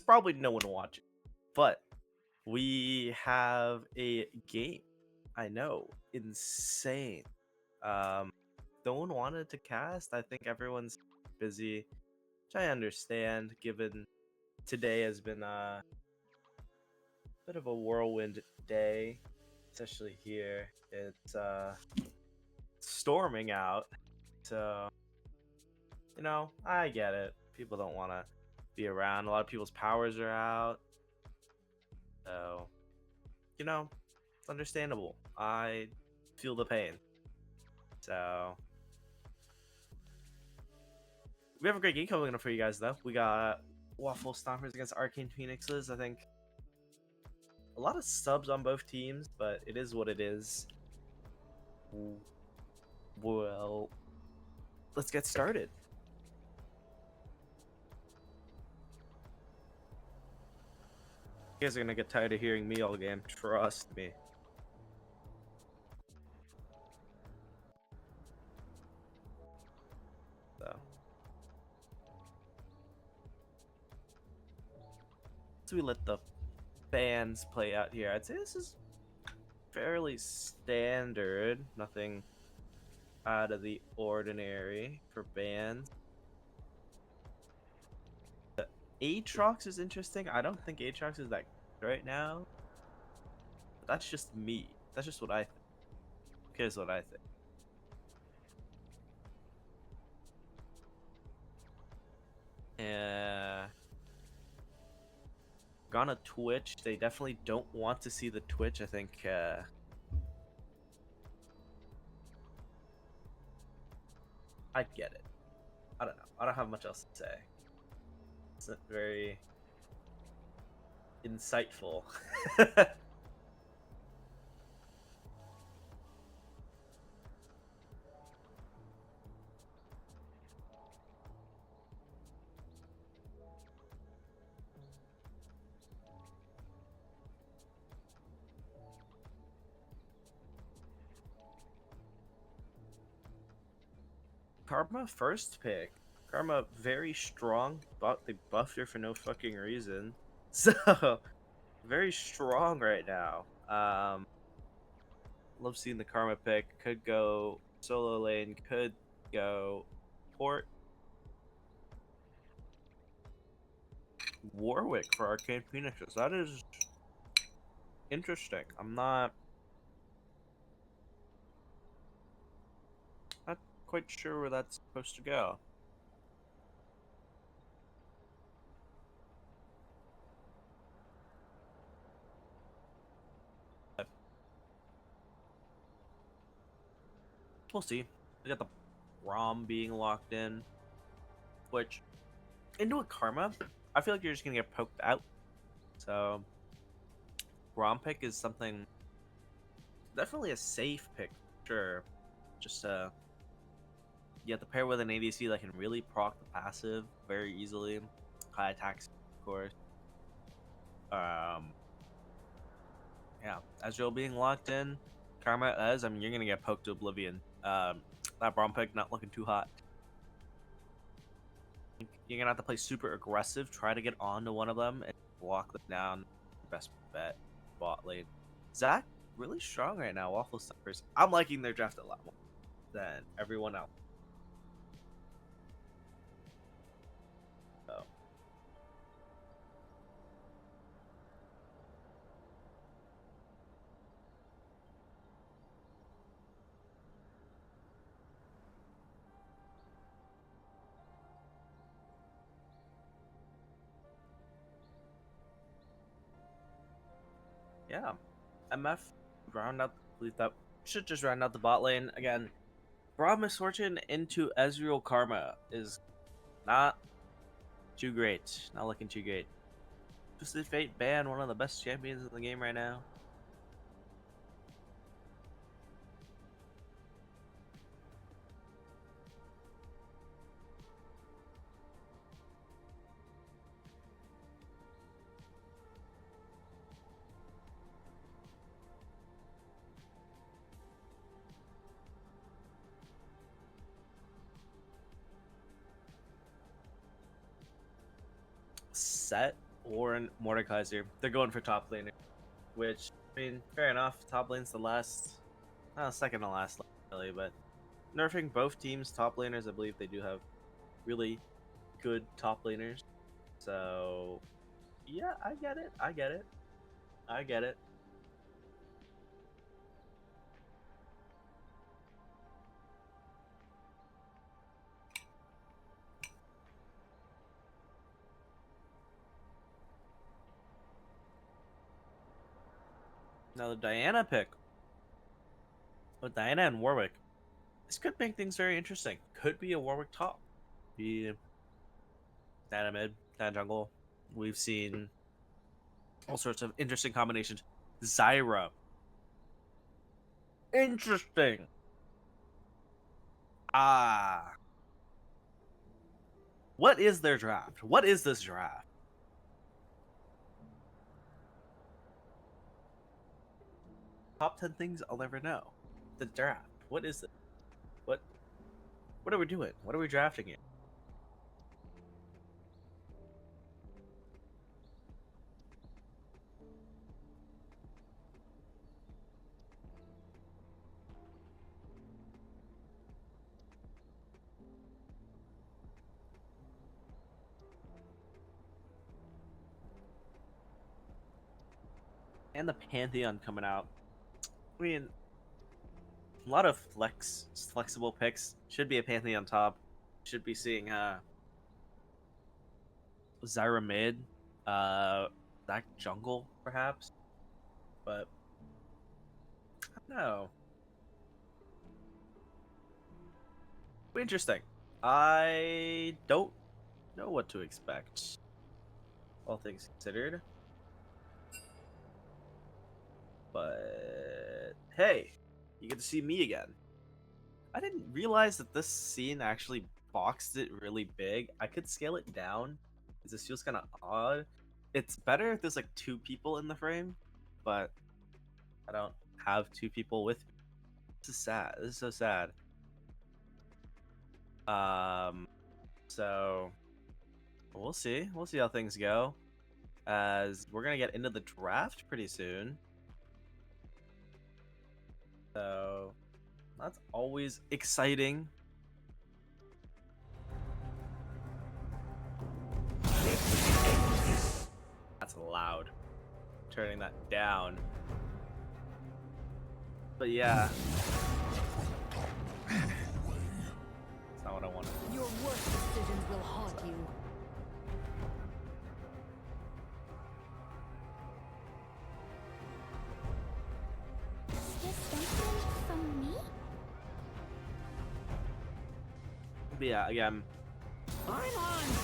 probably no one watching. But we have a game. I know, insane. Um, no one wanted to cast. I think everyone's busy, which I understand, given today has been a bit of a whirlwind day, especially here. It's storming out, so I get it. People don't want to be around. A lot of people's powers are out, so it's understandable. I feel the pain. So we have a great game coming up for you guys, though. We got Waffle Stompers against Arcane Phoenixes. I think a lot of subs on both teams, but it is what it is. Well, let's get started. You guys are gonna get tired of hearing me all game. Trust me. So we let the bands play out here. I'd say this is fairly standard. Nothing out of the ordinary for bands. Aatrox is interesting. I don't think Aatrox is that good right now. But that's just me. That's just what I think. Here's what I think. Gonna Twitch. They definitely don't want to see the Twitch. I think I get it. I don't know. I don't have much else to say. It's not very insightful. Karma first pick. Karma very strong, but they buffed her for no fucking reason. So very strong right now. Love seeing the Karma pick. Could go solo lane, could go port. Warwick for Arcane Phoenixes. That is interesting. I'm not quite sure where that's supposed to go. We'll see. We got the ROM being locked in, which into a Karma, I feel like you're just gonna get poked out. So ROM pick is something definitely a safe pick, sure. Just you have to pair with an ADC that can really proc the passive very easily. High attacks, of course. Yeah, Ezreal being locked in, Karma as, I mean, you're gonna get poked to oblivion. That ROM pick not looking too hot. You're gonna have to play super aggressive, try to get onto one of them and block them down. Best bet, bot lane. Zach really strong right now. Waffle Steppers. I'm liking their draft a lot more than everyone else. So. Yeah, MF round out that should just round out the bot lane again. Broad Misfortune into Ezreal Karma is not too great. Not looking too great. Twisted Fate ban one of the best champions in the game right now. Set or Mordekaiser. They're going for top laner, which, I mean, fair enough. Top lane's the last, second to last, really, but nerfing both teams' top laners, I believe they do have really good top laners. So, yeah, I get it. I get it. I get it. Now the Diana pick with Diana and Warwick. This could make things very interesting. Could be a Warwick top. Be Diana mid, Diana jungle. We've seen all sorts of interesting combinations. Zyra. Interesting. Ah. What is their draft? What is this draft? Top 10 things I'll never know. The draft. What is it? What what are we doing? What are we drafting here? And the Pantheon coming out. I mean, a lot of flexible picks. Should be a Pantheon top. Should be seeing Zyra mid, Zach jungle perhaps, but I don't know. Interesting. I don't know what to expect, all things considered. But hey, you get to see me again. I didn't realize that this scene actually boxed it really big. I could scale it down, because this feels kind of odd. It's better if there's like two people in the frame, but I don't have two people with me. This is sad. This is so sad. Um, so we'll see. We'll see how things go, as we're gonna get into the draft pretty soon. So that's always exciting. That's loud. Turning that down. But yeah. That's not what I wanted. Your worst decisions will haunt you. Is this something from me? But yeah, again,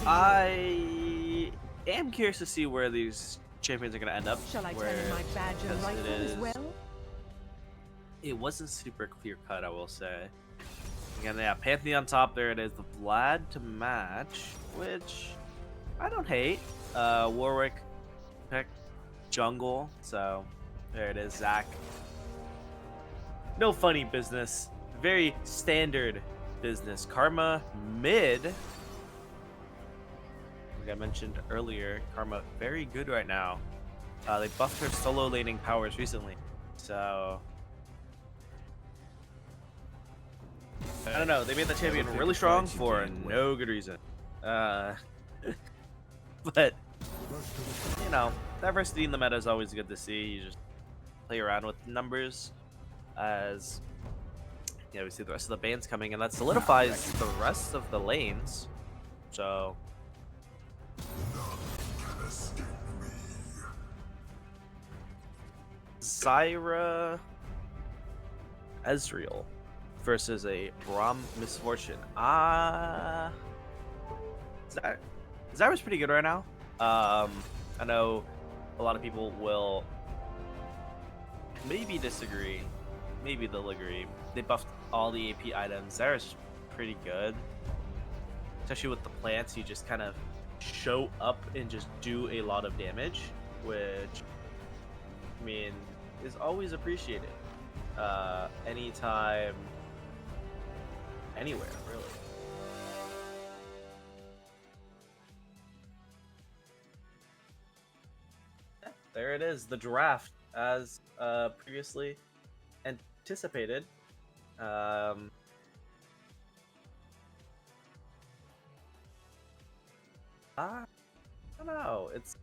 I am curious to see where these champions are going to end up. Shall I tell you my badge and rifle as well? It wasn't super clear cut, I will say. Again, yeah, Pantheon top, there it is. The Vlad to match, which I don't hate. Warwick pick jungle, so there it is. Zach. No funny business. Very standard business. Karma mid. Like I mentioned earlier, Karma very good right now. They buffed her solo laning powers recently, so I don't know. They made the champion really strong for no good reason. But you know, diversity in the meta is always good to see. You just play around with numbers, as you know, we see the rest of the bans coming, and that solidifies the rest of the lanes. So Zyra Ezreal versus a Braum Misfortune. Zyra's pretty good right now. I know a lot of people will maybe disagree, maybe they'll agree. They buffed all the AP items. Zyra's pretty good, especially with the plants. You just kind of show up and just do a lot of damage, which, I mean, is always appreciated. Anytime, anywhere, really. there it is, the draft as previously anticipated. I don't know. It's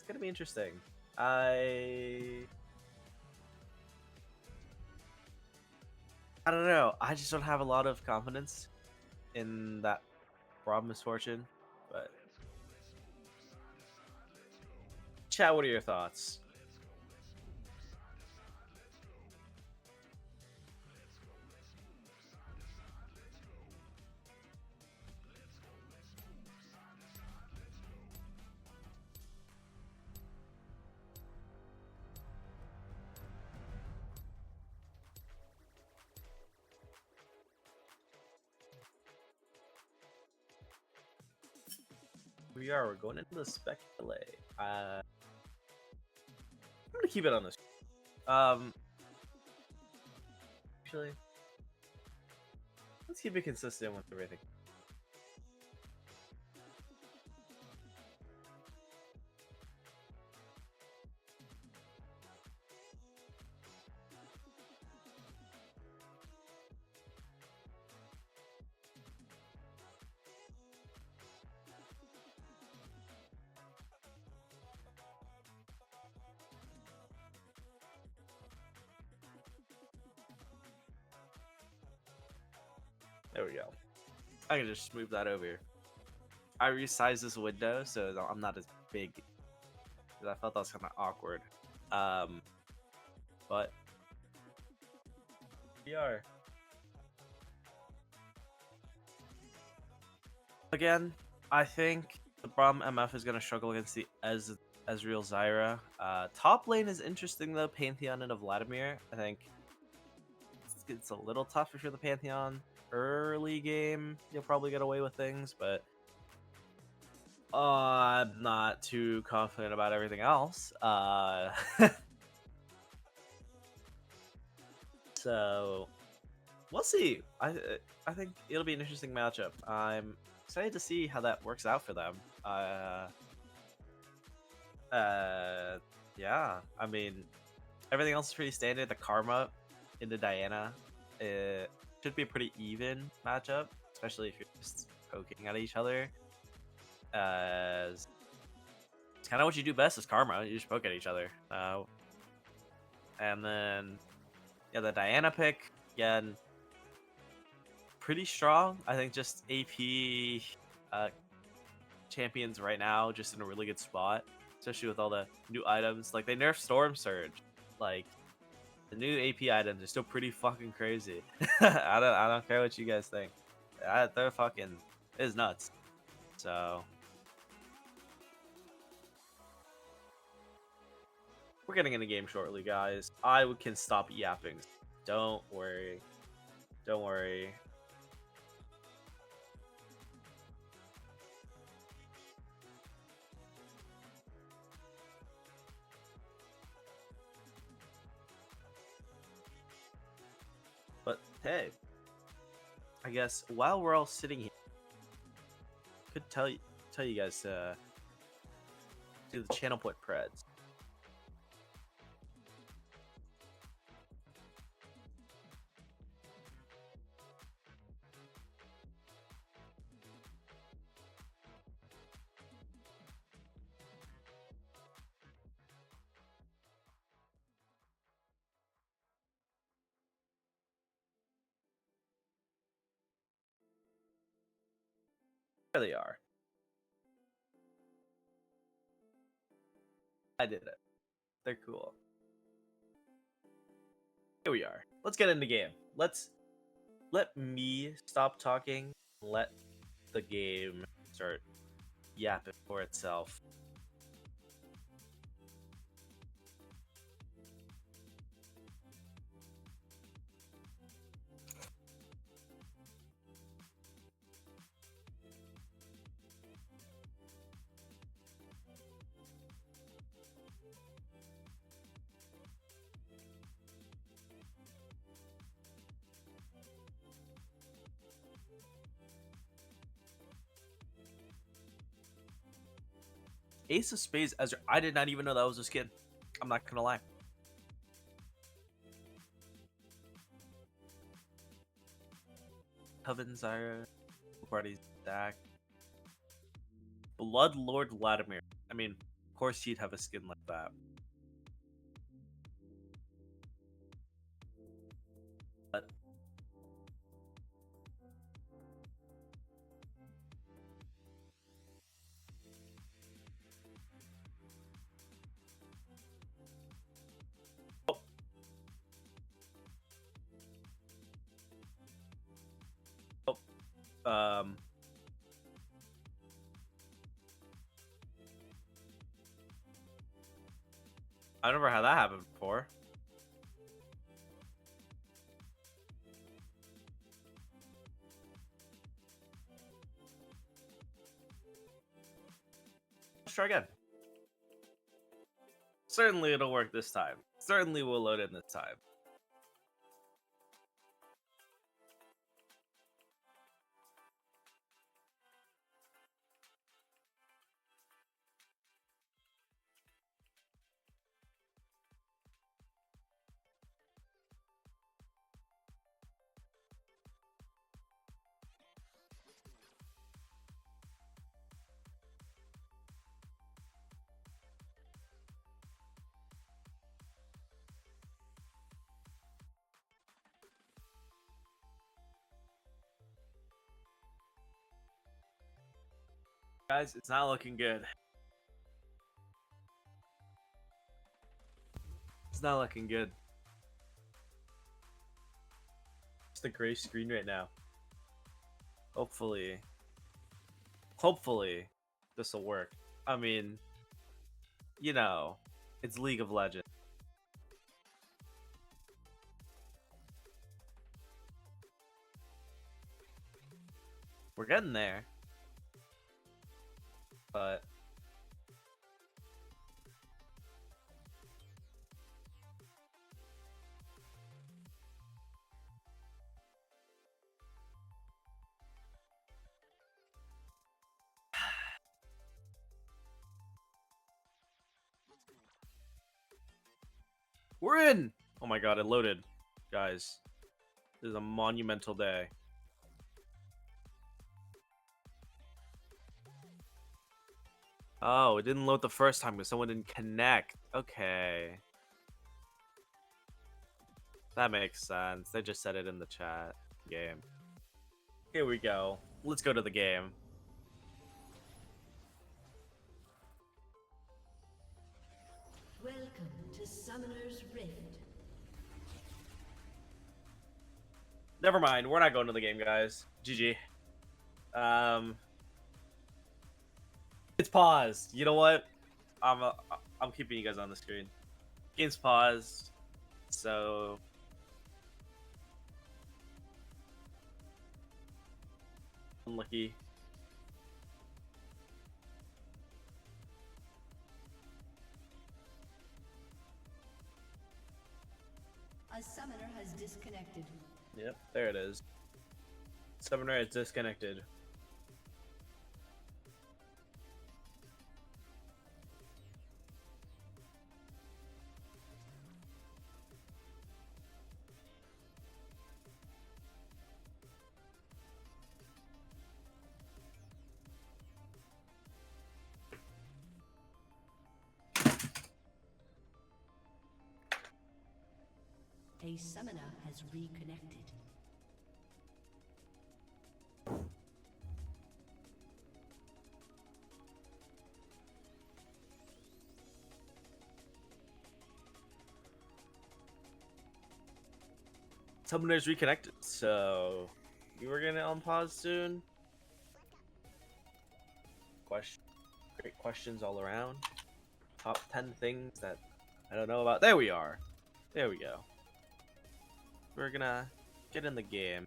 gonna be interesting. I don't know. I just don't have a lot of confidence in that Rob misfortune. But chat, what are your thoughts? We're going into the speculate. I'm gonna keep it on this. Actually, let's keep it consistent with everything. There we go. I can just move that over here. I resized this window so that I'm not as big. Because I felt that was kind of awkward. But we are. Again, I think the Braum MF is going to struggle against the Ezreal Zyra. Top lane is interesting though. Pantheon and a Vladimir. I think it's a little tough if you're the Pantheon. Early game, you'll probably get away with things, but I'm not too confident about everything else. So we'll see. I think it'll be an interesting matchup. I'm excited to see how that works out for them. Yeah. I mean, everything else is pretty standard. The Karma into Diana, it should be a pretty even matchup, especially if you're just poking at each other. As it's kind of what you do best is Karma. You just poke at each other. And then yeah, the Diana pick again, pretty strong. I think just AP champions right now just in a really good spot, especially with all the new items. Like they nerfed Storm Surge. Like the new AP items are still pretty fucking crazy. I don't care what you guys think. They're fucking is nuts. So we're getting in a game shortly, guys. I can stop yapping. Don't worry. Don't worry. But hey, I guess while we're all sitting here, I could tell you guys to do the channel point preds. There they are. I did it. They're cool. Here we are. Let's get into game. Let me stop talking. Let the game start yapping for itself. Ace of Spades Ezra. I did not even know that was a skin. I'm not gonna lie. Coven Zyra. Party's stack. Blood Lord Vladimir. I mean, of course he'd have a skin like that. But um I never had that happen before. Let's try again. Certainly it'll work this time. Certainly we'll load in this time. Guys, it's not looking good. It's not looking good. It's the gray screen right now. Hopefully this will work. I mean, you know, it's League of Legends. We're getting there. But we're in! Oh my god, it loaded. Guys, this is a monumental day. Oh, it didn't load the first time because someone didn't connect. Okay. That makes sense. They just said it in the chat game. Here we go. Let's go to the game. Welcome to Summoner's Rift. Never mind. We're not going to the game, guys. GG. It's paused. You know what? I'm keeping you guys on the screen. Game's paused. So unlucky. A summoner has disconnected. Yep, there it is. Summoner is disconnected. A summoner has reconnected. Summoner's reconnected. So you were gonna unpause soon. Great questions all around. Top 10 things that I don't know about. There we are. There we go. We're gonna get in the game.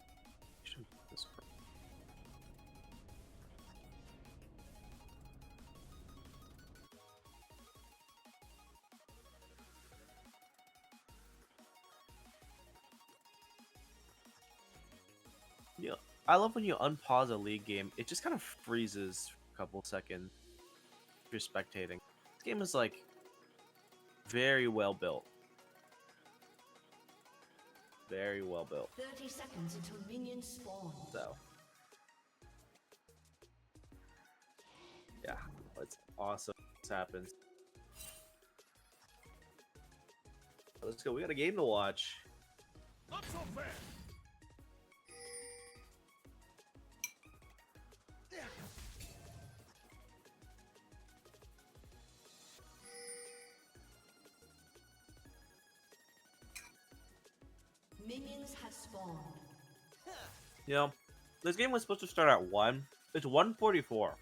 Yeah, I love when you unpause a league game. It just kind of freezes for a couple seconds. if you're spectating. This game is like very well built. Very well built. 30 seconds until minions spawn. So yeah, it's awesome. This happens. Let's go. We got a game to watch. Not so fast. Minions have spawned. You know, this game was supposed to start at 1. It's 1:44.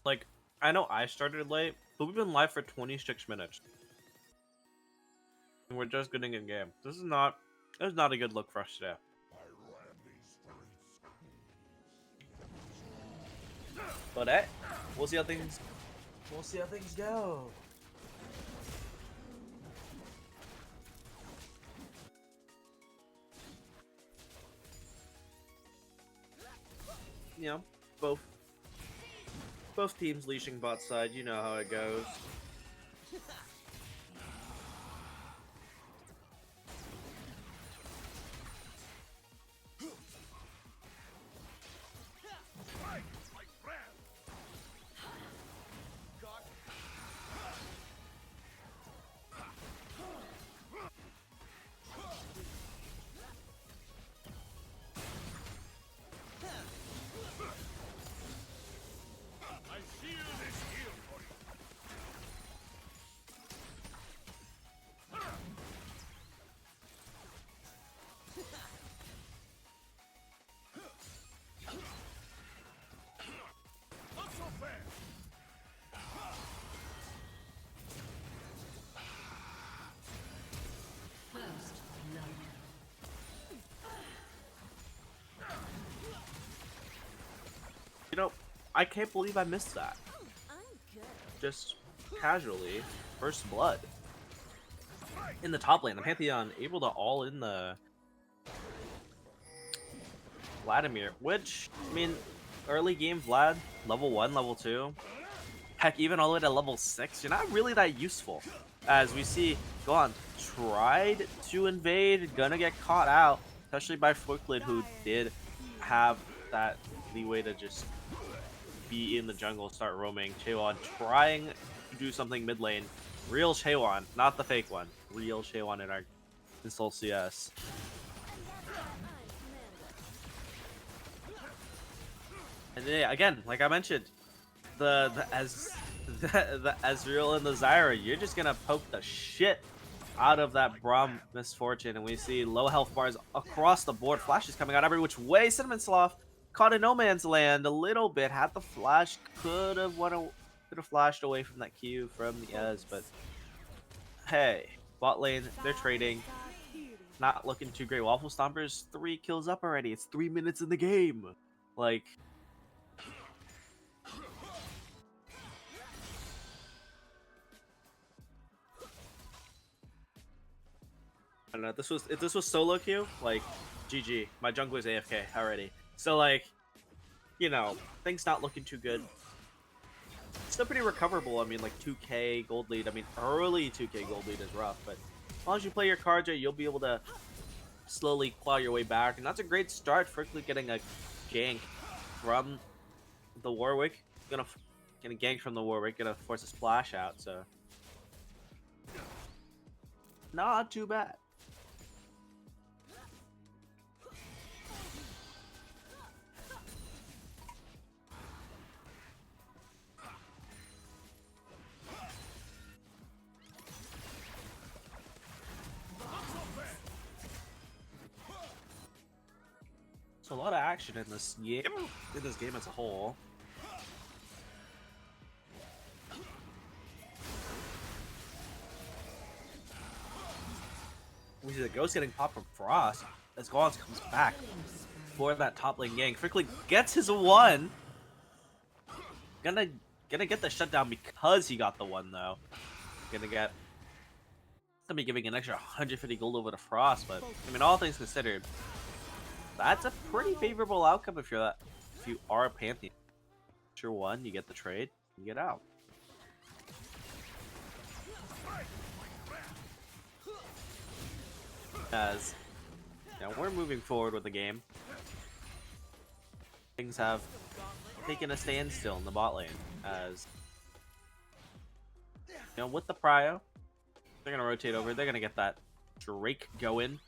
Like, I know I started late, but we've been live for 26 minutes. And we're just getting in game. This is not a good look for us today. But hey, we'll see how things go. You know, both teams leashing bot side, you know how it goes. First love. You know, I can't believe I missed that. I'm good. Just casually, first blood. In the top lane, the Pantheon able to all in the Vladimir, which, I mean, early game Vlad, level 1, level 2, heck, even all the way to level 6, you're not really that useful. As we see, Gohan tried to invade, gonna get caught out, especially by Forklid, who did have that leeway to just be in the jungle, start roaming. Chaewon trying to do something mid lane. Real Chaewon, not the fake one. Real Chaewon in our SLOLCS. And then again, like I mentioned, the Ezreal and the Zyra, you're just gonna poke the shit out of that Braum Misfortune, and we see low health bars across the board. Flashes coming out every which way. Cinnamon Sloth caught in no man's land a little bit. Had the flash, could have flashed away from that Q from the Ez, but hey, bot lane, they're trading. Not looking too great. Waffle Stompers 3 kills up already. It's 3 minutes in the game. Like, I don't know. If this was solo queue, like, GG. My jungler's AFK already. So like, you know, things not looking too good. Still pretty recoverable. I mean, like 2k gold lead. I mean, early 2k gold lead is rough, but as long as you play your cards right, you'll be able to slowly claw your way back. And that's a great start for getting a gank from the Warwick. Gonna gank from the Warwick. Gonna force a splash out. So not too bad. A lot of action in this game as a whole. We see the Ghost getting popped from Frost as Gauntz comes back for that top lane gank. Frickley gets his one. Gonna get the shutdown because he got the one though. Gonna be giving an extra 150 gold over to Frost, but I mean, all things considered, That's a pretty favorable outcome if you're that. If you are a Pantheon. Tier 1, you get the trade, you get out. As now we're moving forward with the game. Things have taken a standstill in the bot lane as you know, with the prio, they're gonna rotate over, they're gonna get that Drake going.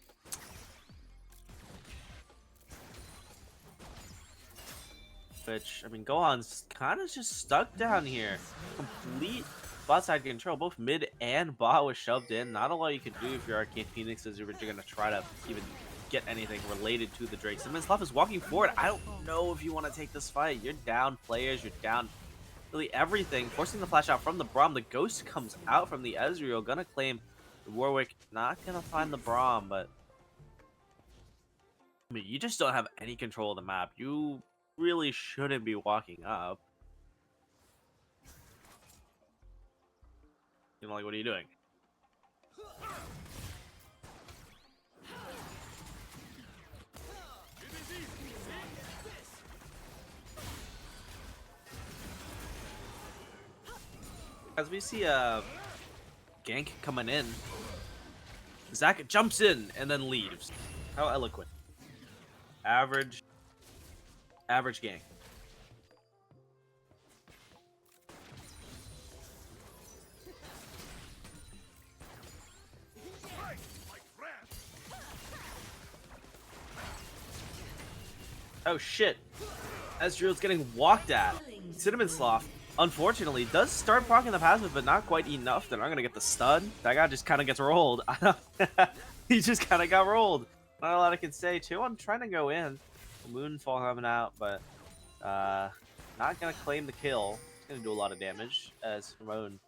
Which, I mean, Gohan's kind of just stuck down here. Complete bot side control. Both mid and bot was shoved in. Not a lot you can do if you're Arcane Phoenixes if you're going to try to even get anything related to the Drake. Simmons is walking forward. I don't know if you want to take this fight. You're down players. You're down really everything. Forcing the flash out from the Braum. The Ghost comes out from the Ezreal. Gonna claim the Warwick. Not going to find the Braum, but I mean, you just don't have any control of the map. You really shouldn't be walking up. You know, like, what are you doing? As we see a gank coming in, Zach jumps in and then leaves. How eloquent. Average gank. Oh shit. Ezreal's getting walked at. Cinnamon Sloth, unfortunately, does start proccing the passive, but not quite enough. They're not gonna get the stun. That guy just kind of gets rolled. He just kind of got rolled. Not a lot I can say too. I'm trying to go in. Moonfall coming out, but not gonna claim the kill. It's gonna do a lot of damage as Ramon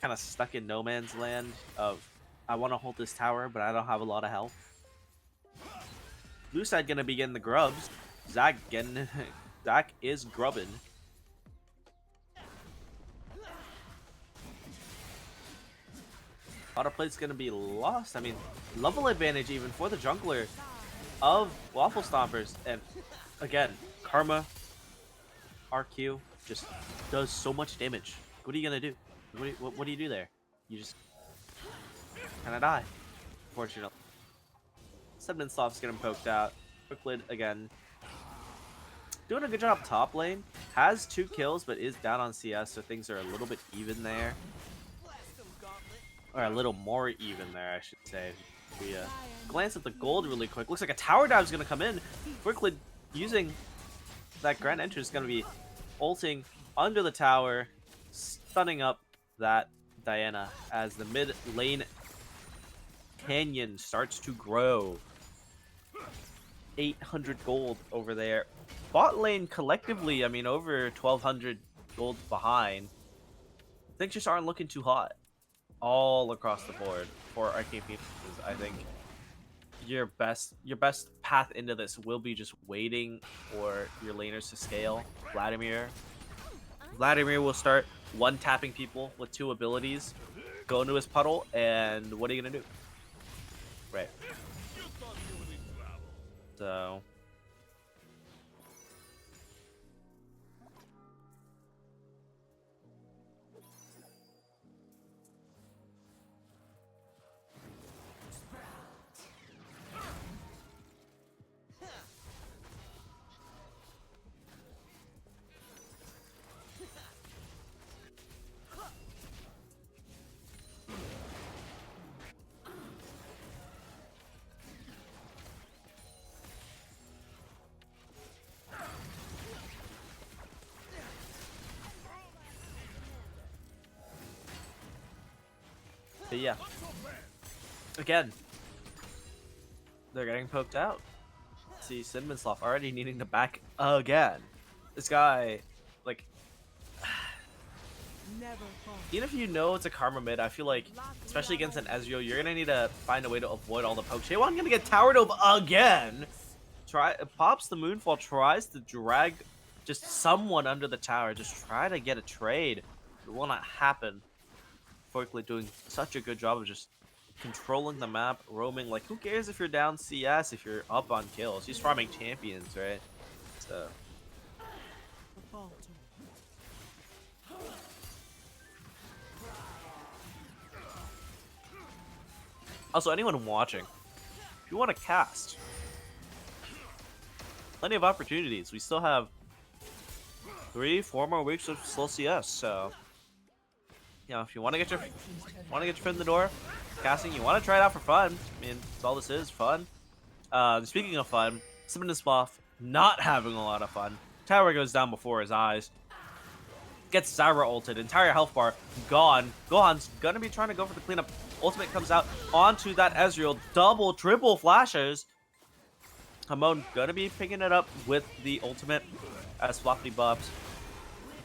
kind of stuck in no man's land of I want to hold this tower, but I don't have a lot of health. Blue side gonna be getting the grubs. Zach is grubbing. Auto plate's gonna be lost. I mean, level advantage even for the jungler of Waffle Stompers, and again, Karma RQ just does so much damage. What are you gonna do? What do you do there? You just kind of die, unfortunately. Subminsloft's getting poked out. Quicklid again. Doing a good job top lane. Has 2 kills, but is down on CS, so things are a little bit even there. Or a little more even there, I should say. We glance at the gold really quick. Looks like a tower dive is going to come in. Quicklid using that grand entrance is going to be ulting under the tower, stunning up that Diana as the mid lane canyon starts to grow. 800 gold over there. Bot lane collectively, I mean, over 1,200 gold behind. Things just aren't looking too hot all across the board for Arcane Phoenixes. I think your best path into this will be just waiting for your laners to scale. Vladimir will start one-tapping people with 2 abilities, go into his puddle, and what are you gonna do? Right. So but yeah, again, they're getting poked out. See, Cinnamon Sloth already needing to back again. This guy, like, even if you know it's a Karma mid, I feel like, especially against an Ezreal, you're gonna need to find a way to avoid all the pokes. Shaywon gonna get towered over again. Pops the Moonfall, tries to drag just someone under the tower, just try to get a trade. It will not happen. Quicklid doing such a good job of just controlling the map, roaming. Like, who cares if you're down CS if you're up on kills? He's farming champions, right? So. Also, anyone watching, if you want to cast, plenty of opportunities. We still have 3-4 more weeks of SLOLCS, so you know, if you want to get your foot in the door, casting, you want to try it out for fun. I mean, that's all this is, fun. Speaking of fun, Simonsloff not having a lot of fun. Tower goes down before his eyes. Gets Zyra ulted, entire health bar gone. Gohan's gonna be trying to go for the cleanup. Ultimate comes out onto that Ezreal. Double, triple flashes. Hamon gonna be picking it up with the ultimate as Floppy buffs.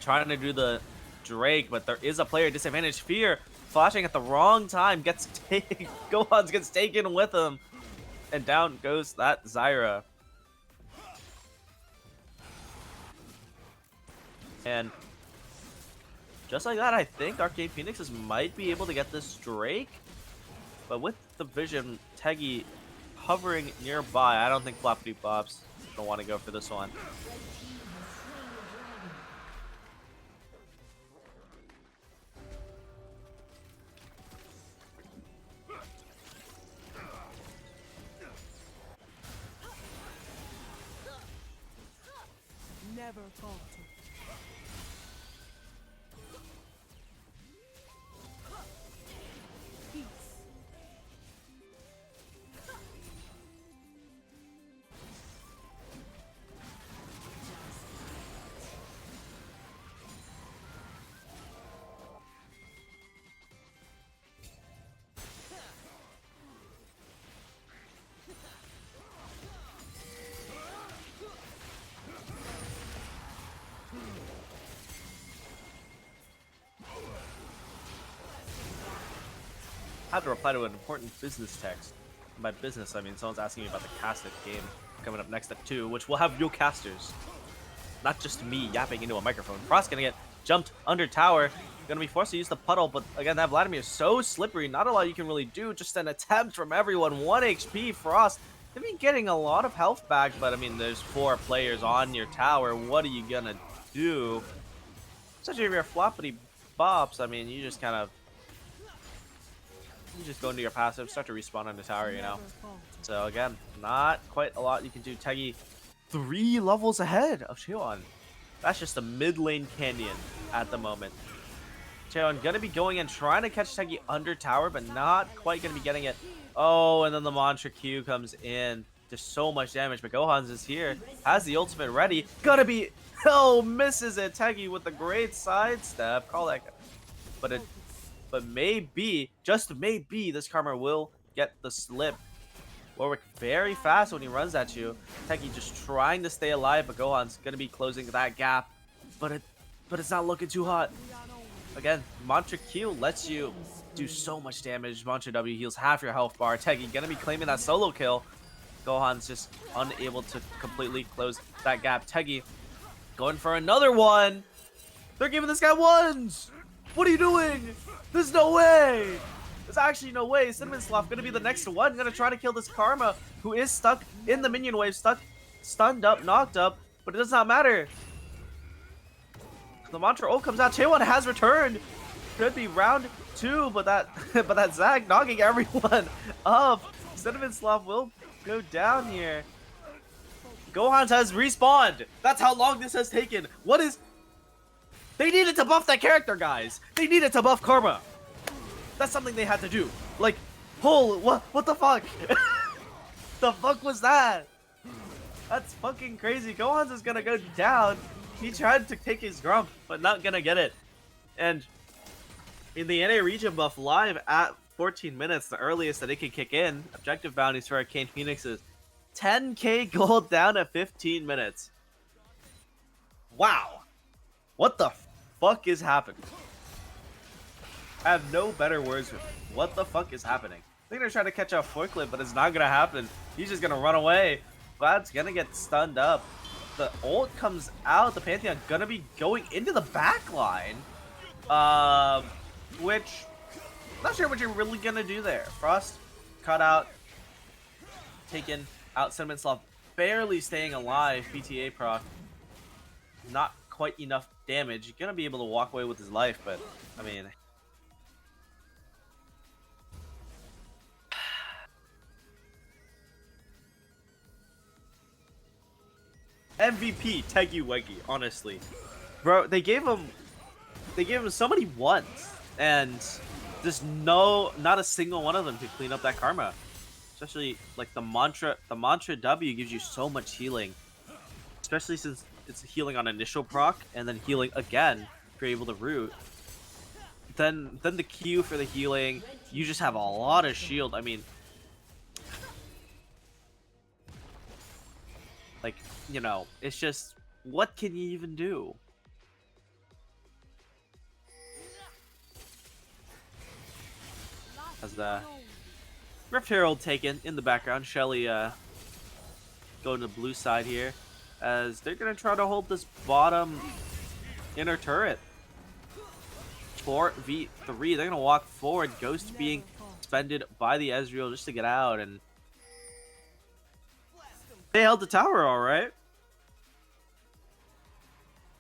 Trying to do the Drake, but there is a player disadvantage. Fear flashing at the wrong time. Gohan's gets taken with him. And down goes that Zyra. And just like that, I think Arcane Phoenixes might be able to get this Drake. But with the vision, Teggy hovering nearby, I don't think Floppity Bops don't want to go for this one. Never falter. Peace. I have to reply to an important business text. And by business, I mean someone's asking me about the casted game coming up next at 2, which will have real casters. Not just me yapping into a microphone. Frost gonna get jumped under tower. Gonna be forced to use the puddle, but again, that Vladimir is so slippery. Not a lot you can really do. Just an attempt from everyone. 1 HP. Frost gonna be getting a lot of health back, but I mean, there's 4 players on your tower. What are you gonna do? Especially if you're floppity bops, I mean, you just kind of go into your passive, start to respawn on the tower, you know. So again, not quite a lot you can do. Teggy 3 levels ahead of Cheon. That's just a mid lane canyon at the moment. Cheon gonna be going in, trying to catch Teggy under tower, but not quite gonna be getting it. Oh, and then the Mantra Q comes in. Just so much damage, but Gohan's is here. Has the ultimate ready. Gonna be... Oh, misses it. Teggy with a great sidestep. Call that... But maybe, just maybe, this Karma will get the slip. Warwick very fast when he runs at you. Teggy just trying to stay alive, but Gohan's gonna be closing that gap. But it's not looking too hot. Again, Mantra Q lets you do so much damage. Mantra W heals half your health bar. Teggy gonna be claiming that solo kill. Gohan's just unable to completely close that gap. Teggy going for another one. They're giving this guy ones. What are you doing? There's no way! There's actually no way. Simonsloff gonna be the next one. Gonna try to kill this Karma, who is stuck in the minion wave, stunned up, knocked up, but it does not matter. The Mantra ult comes out. Chaewon has returned. Could be round 2, but that Zag knocking everyone up. Simonsloff will go down here. Gohan has respawned. That's how long this has taken. What is... They needed to buff that character, guys. They needed to buff Karma. That's something they had to do. Like, what the fuck? The fuck was that? That's fucking crazy. Gohan's is gonna go down. He tried to take his Grump, but not gonna get it. And in the NA region buff live at 14 minutes, the earliest that it can kick in, objective bounties for Arcane Phoenixes. 10k gold down at 15 minutes. Wow. What the fuck is happening? I have no better words for it. What the fuck is happening? They're gonna try to catch a forklift, but it's not gonna happen. He's just gonna run away. Vlad's gonna get stunned up. The ult comes out. The Pantheon gonna be going into the back line. Which, not sure what you're really gonna do there. Frost cut out, taken out. Sentiment Sloth barely staying alive. PTA proc, not quite enough damage. You're gonna be able to walk away with his life, but I mean, MVP Teggy Weggy, honestly, bro. They gave him so many ones, and there's not a single one of them to clean up that karma. Especially like the mantra W gives you so much healing, especially since it's healing on initial proc and then healing again if you're able to root. Then the Q for the healing, you just have a lot of shield. I mean, like, you know, it's just, what can you even do? As the Rift Herald taken in the background, Shelly going to the blue side here, as they're gonna try to hold this bottom inner turret. 4v3, they're gonna walk forward. Ghost being expended by the Ezreal just to get out, and they held the tower all right.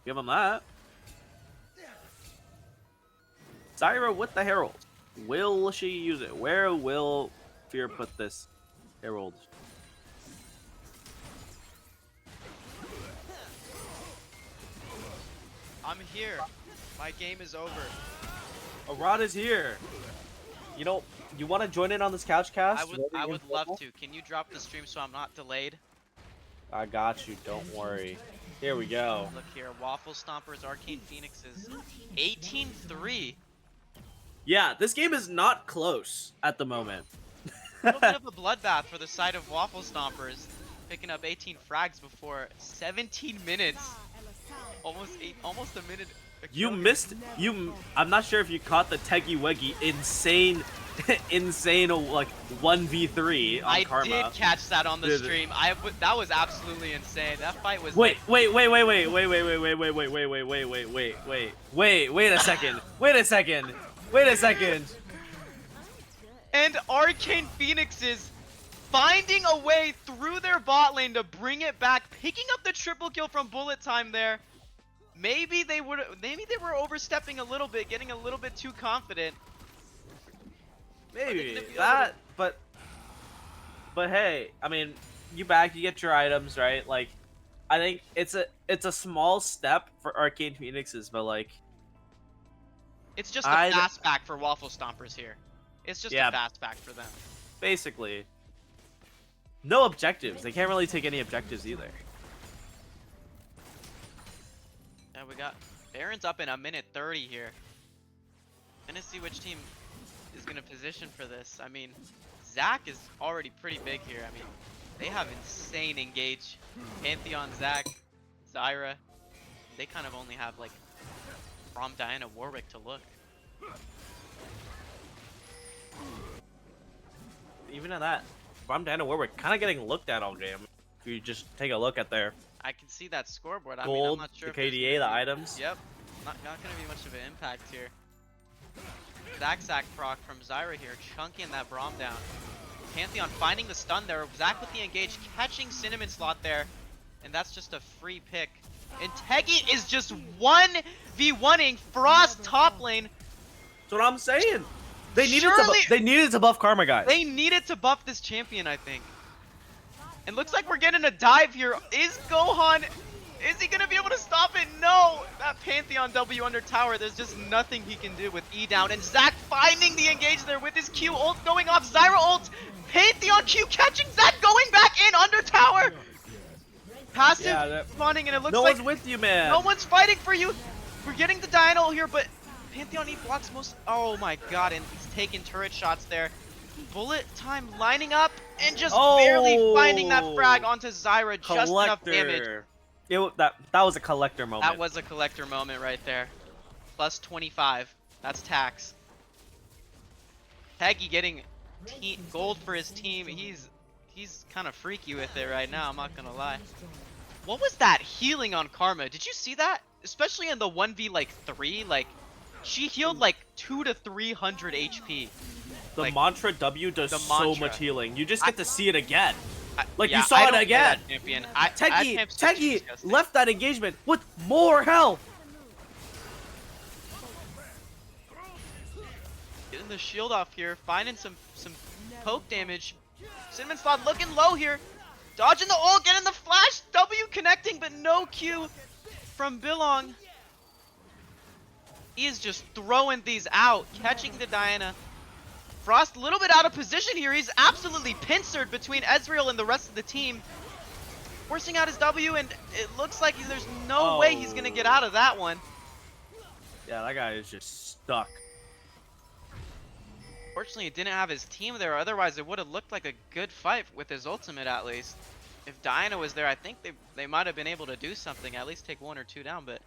Give them that. Zyra with the Herald. Will she use it? Where will Fear put this Herald? I'm here. My game is over. Arad is here. You know, you want to join in on this couch cast? I would love to. Can you drop the stream so I'm not delayed? I got you. Don't worry. Here we go. Look here. Waffle Stompers, Arcane Phoenixes. 18-3. Yeah, this game is not close at the moment. A little bit of a bloodbath for the side of Waffle Stompers. Picking up 18 frags before 17 minutes. Almost a minute. You missed. I'm not sure if you caught the Teggy Weggy insane like 1v3 on Karma. I did catch that on the stream. That was absolutely insane. That fight was. Wait a second. Wait a second. And Arcane Phoenixes finding a way through their bot lane to bring it back, picking up the triple kill from Bullet Time there. Maybe they were overstepping a little bit, getting a little bit too confident. Maybe that, but hey, I mean, you get your items, right? Like, I think it's a small step for Arcane Phoenixes, but like, it's just a fast back for Waffle Stompers here. It's just a fast back for them. Basically, no objectives. They can't really take any objectives either. Yeah, we got Baron's up in a minute 30 here. Gonna see which team is gonna position for this. I mean, Zac is already pretty big here. I mean, they have insane engage. Pantheon, Zac, Zyra. They kind of only have like Rom, Diana, Warwick to look. Even at that, Rom, Diana, Warwick kind of getting looked at all game. If you just take a look at their I can see that scoreboard. I gold, mean, I'm not sure the KDA, the items. Yep. Not gonna be much of an impact here. Zac proc from Zyra here, chunking that Braum down. Pantheon finding the stun there. Zac with the engage, catching Cinnamon Slot there. And that's just a free pick. And Teggy is just 1v1ing Frost top lane. That's what I'm saying. They needed to buff Karma, guys. They needed to buff this champion, I think. And looks like we're getting a dive here. Is Gohan, is he gonna be able to stop it? No! That Pantheon W under tower, there's just nothing he can do with E down. And Zac finding the engage there with his Q ult going off. Zyra ult, Pantheon Q catching Zac going back in under tower. Passive spawning, and it looks like no one's with you, man. No one's fighting for you. We're getting the Diana ult here, but Pantheon E blocks most. Oh my god, and he's taking turret shots there. Bullet Time lining up and just barely finding that frag onto Zyra. Just enough damage. That was a collector moment. That was a collector moment right there. Plus 25. That's tax. Teggy getting gold for his team. He's kind of freaky with it right now, I'm not gonna lie. What was that healing on Karma? Did you see that? Especially in the 1v like 3, like She healed like 200 to 300 HP. The Like, mantra W does the so mantra. much healing. You just get to see it again. Like, Yeah, you saw I it don't play again. that champion. Teggy left that engagement with more health. Getting the shield off here, finding some poke damage. Cinnamon Slot looking low here. Dodging the ult, getting the flash. W connecting, but no Q from Billong. He is just throwing these out, catching the Diana. Frost a little bit out of position here. He's absolutely pincered between Ezreal and the rest of the team. Forcing out his W, and it looks like there's no way he's gonna get out of that one. Yeah, that guy is just stuck. Fortunately, he didn't have his team there. Otherwise, it would have looked like a good fight with his ultimate at least. If Diana was there, I think they might have been able to do something, at least take 1 or 2 down. But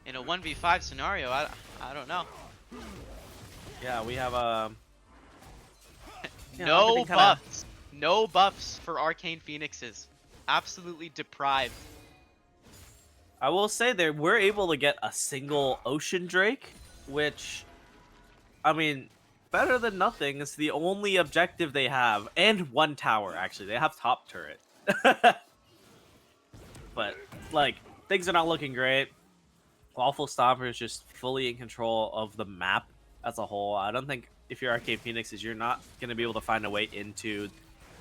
in a 1v5 scenario, I don't know. Yeah, we have No buffs. No buffs for Arcane Phoenixes. Absolutely deprived. I will say we're able to get a single Ocean Drake, which, I mean, better than nothing. It's the only objective they have, and 1 tower actually. They have top turret. But like, things are not looking great. Waffle Stomper is just fully in control of the map as a whole. I don't think if you're Arcade Phoenixes, you're not gonna be able to find a way into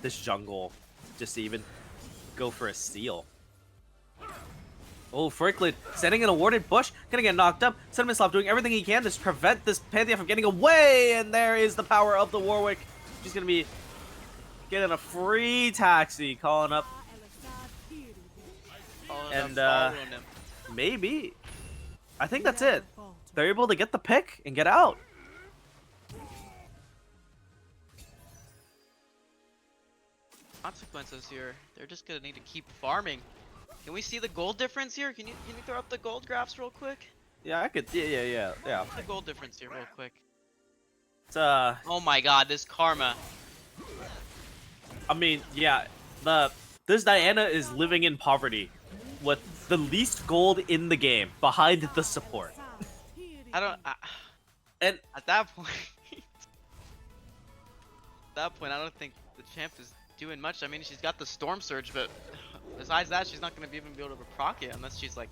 this jungle just to even go for a steal. Oh, Fricklid standing in a warded bush, gonna get knocked up. Cinnamon Slop doing everything he can to prevent this Pantheon from getting away, and there is the power of the Warwick. She's gonna be getting a free taxi, calling up. And maybe, I think that's it. They're able to get the pick and get out. Consequences here. They're just gonna need to keep farming. Can we see the gold difference here? Can you throw up the gold graphs real quick? Yeah, I could. Yeah. The gold difference here real quick. It's Oh my God, this Karma. I mean, yeah, this Diana is living in poverty with the least gold in the game behind the support. And at that point, I don't think the champ is doing much. I mean, she's got the Storm Surge, but besides that, she's not going to even be able to proc it unless she's like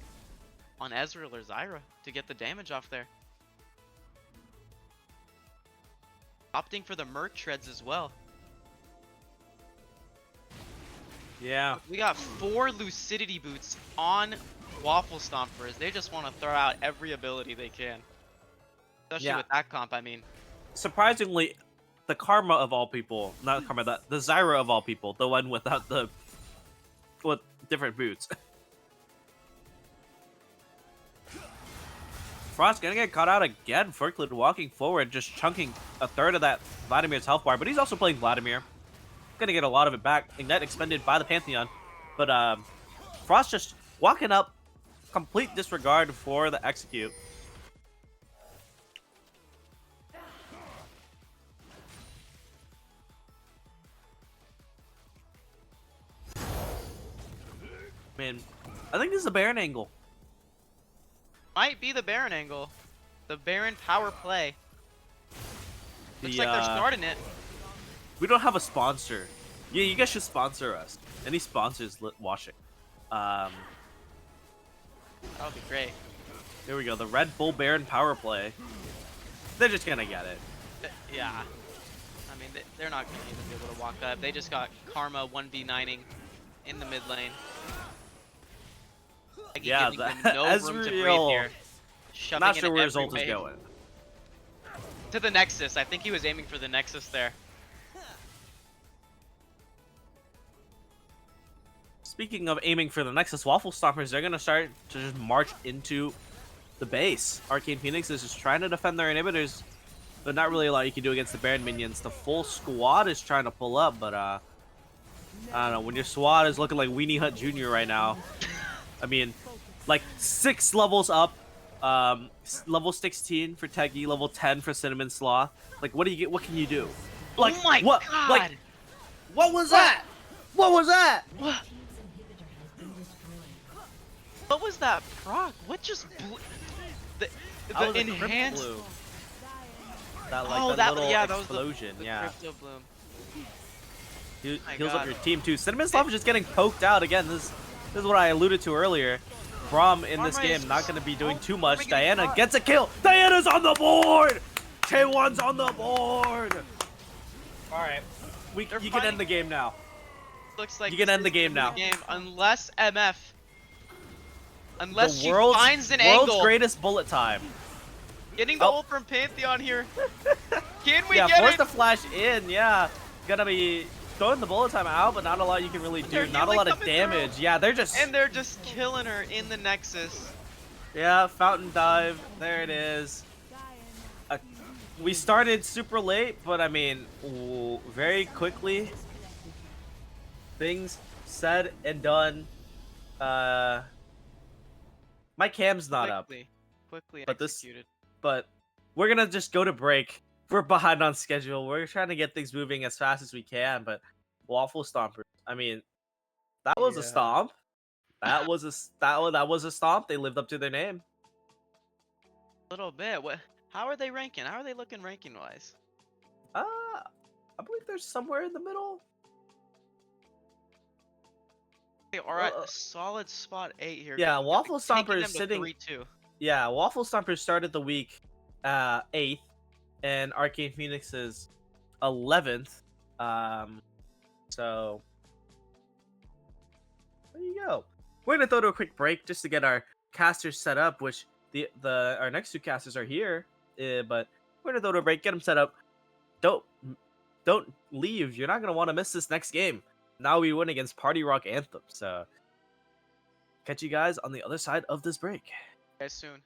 on Ezreal or Zyra to get the damage off there. Opting for the Merc Treads as well. Yeah. We got 4 Lucidity Boots on Waffle Stompers. They just want to throw out every ability they can. Especially with that comp, I mean. Surprisingly, the Karma of all people, not Karma, the Zyra of all people, the one without with different boots. Frost gonna get caught out again. Fricklid walking forward, just chunking a third of that Vladimir's health bar, but he's also playing Vladimir. Gonna get a lot of it back. Ignite expended by the Pantheon, but Frost just walking up, complete disregard for the execute. Man, I think this is a Baron angle. Might be the Baron angle. The Baron power play. Looks like they're starting it. We don't have a sponsor. Yeah, you guys should sponsor us. Any sponsors watching? That would be great. Here we go. The Red Bull Baron power play. They're just gonna get it. Yeah. I mean, they're not gonna even be able to walk up. They just got Karma 1v9ing in the mid lane. Yeah, no room to breathe here. I'm not sure where his ult is going. To the Nexus. I think he was aiming for the Nexus there. Speaking of aiming for the Nexus, Waffle Stompers, they're going to start to just march into the base. Arcane Phoenix is just trying to defend their inhibitors, but not really a lot you can do against the Baron minions. The full squad is trying to pull up, but I don't know. When your squad is looking like Weenie Hut Jr. right now, I mean, like 6 levels up, level 16 for Teggy, level 10 for Cinnamon Sloth. Like, what do you get? What can you do? Like, oh my God! Like, what was that? What was that? What was that proc? What just That was The a crypt enhanced. bloom. That like Oh, that that little yeah, that was explosion. the Yeah. crypto bloom. My Heals up God. your team too. Cinnamon Slav is just getting poked out again. This is what I alluded to earlier. Braum in this Karma is game not going to be doing oh, too Karma much. getting Diana caught. gets a kill. Diana's on the board. K1's on the board. All right, you can fighting- end the game now. Looks like You can this end the is game gonna be now. the game unless unless The she world's finds an world's angle. greatest bullet time. Getting the Oh. ult from Pantheon here. Can we Yeah, get forced it? to flash in. Yeah, gonna be throwing the bullet time out, but not a lot you can really They're do. Not a healing lot of coming through. damage. Yeah, they're just And they're just killing her in the Nexus. yeah, fountain dive. There it is. We started super late, but I mean, very quickly. Things said and done. My cam's not up, Quickly but executed. but we're gonna just go to break. We're behind on schedule. We're trying to get things moving as fast as we can, but Waffle Stompers. I mean, that was a Yeah. stomp. That was that was a stomp. They lived up to their name. A little bit. What? How are they ranking? How are they looking ranking wise? I believe they're somewhere in the middle. They are at Uh, a solid spot 8 here. Yeah, We're Waffle taking Stomper them is to sitting. 3-2. Yeah, Waffle Stomper started the week 8th, and Arcane Phoenix is 11th. So there you go. We're gonna throw to a quick break just to get our casters set up, which our next two casters are here. But we're gonna throw to a break, get them set up. Don't leave. You're not gonna want to miss this next game. Now we win against Party Rock Anthem. So catch you guys on the other side of this break. Guys, soon.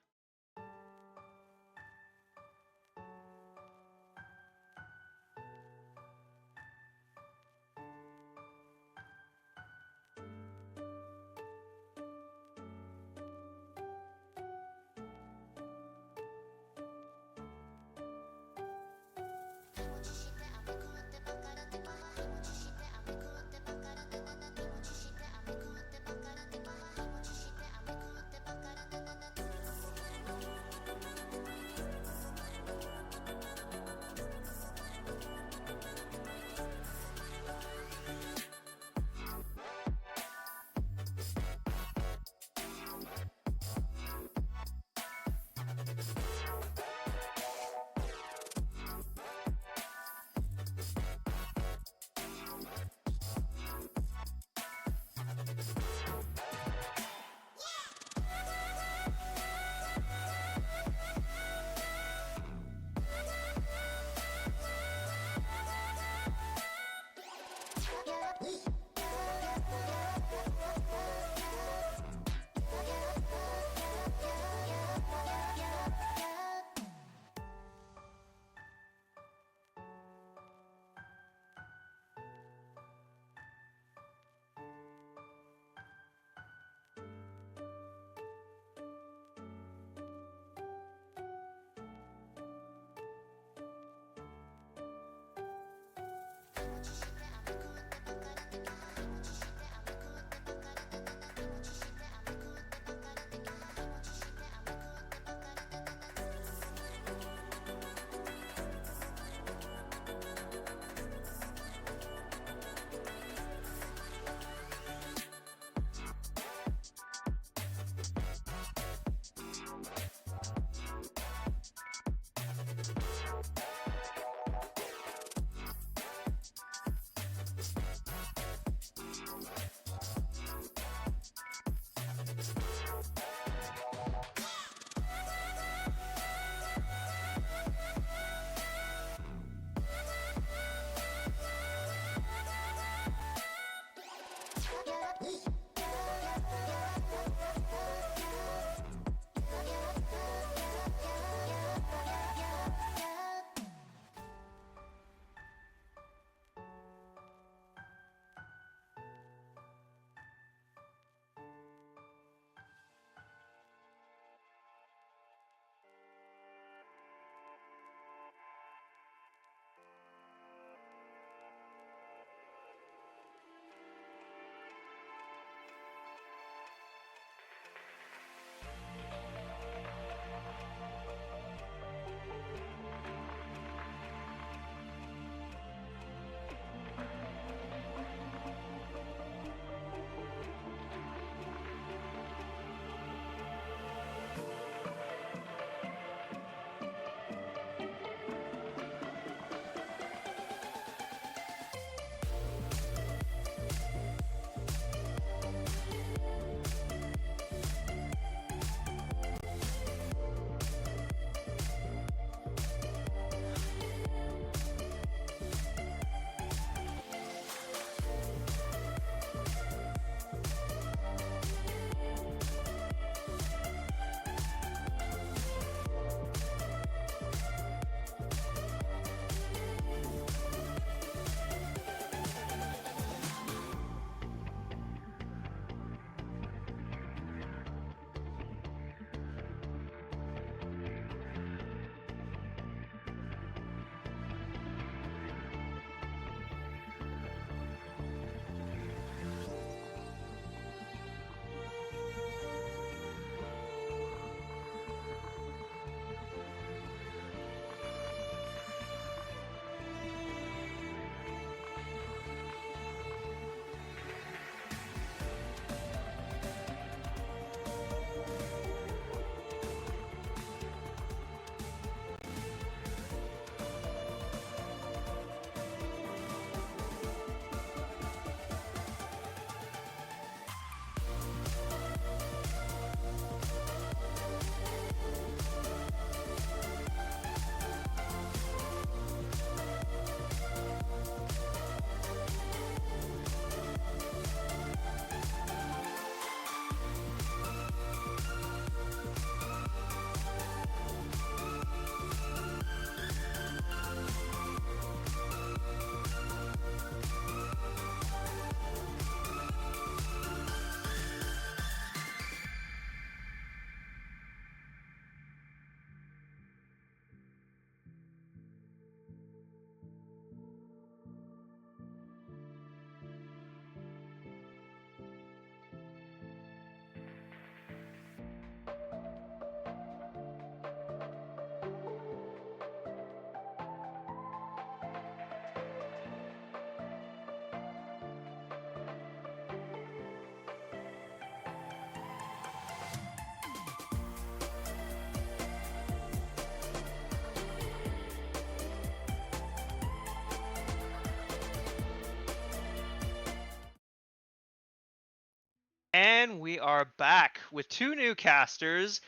And we are back with two new casters.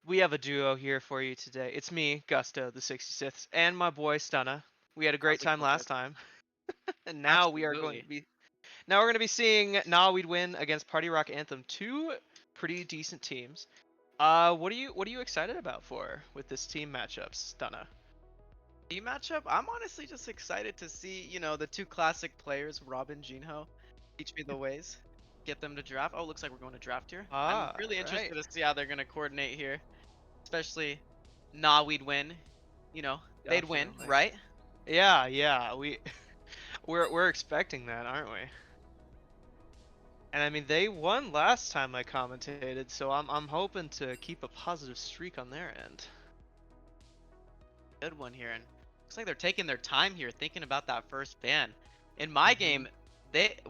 We have a duo here for you today. It's me, Gusto, the 66th, and my boy Stunna. We had a great How's it time going, last guys? time. And Absolutely. now we're going to be seeing Nah We'd Win against Party Rock Anthem. Two pretty decent teams. What are you excited about for with this team matchup, Stunna? Team matchup, I'm honestly just excited to see, the two classic players, Robin, Jinho, teach me the ways, get them to draft. Oh, looks like we're going to draft here. I'm Ah, really right. interested to see how they're gonna coordinate here, especially Nah we'd win. They'd win, Definitely. right? Yeah, we're expecting that, aren't we? And I mean, they won last time I commentated, so I'm hoping to keep a positive streak on their end. Good one here, and looks like they're taking their time here, thinking about that first ban. In my game,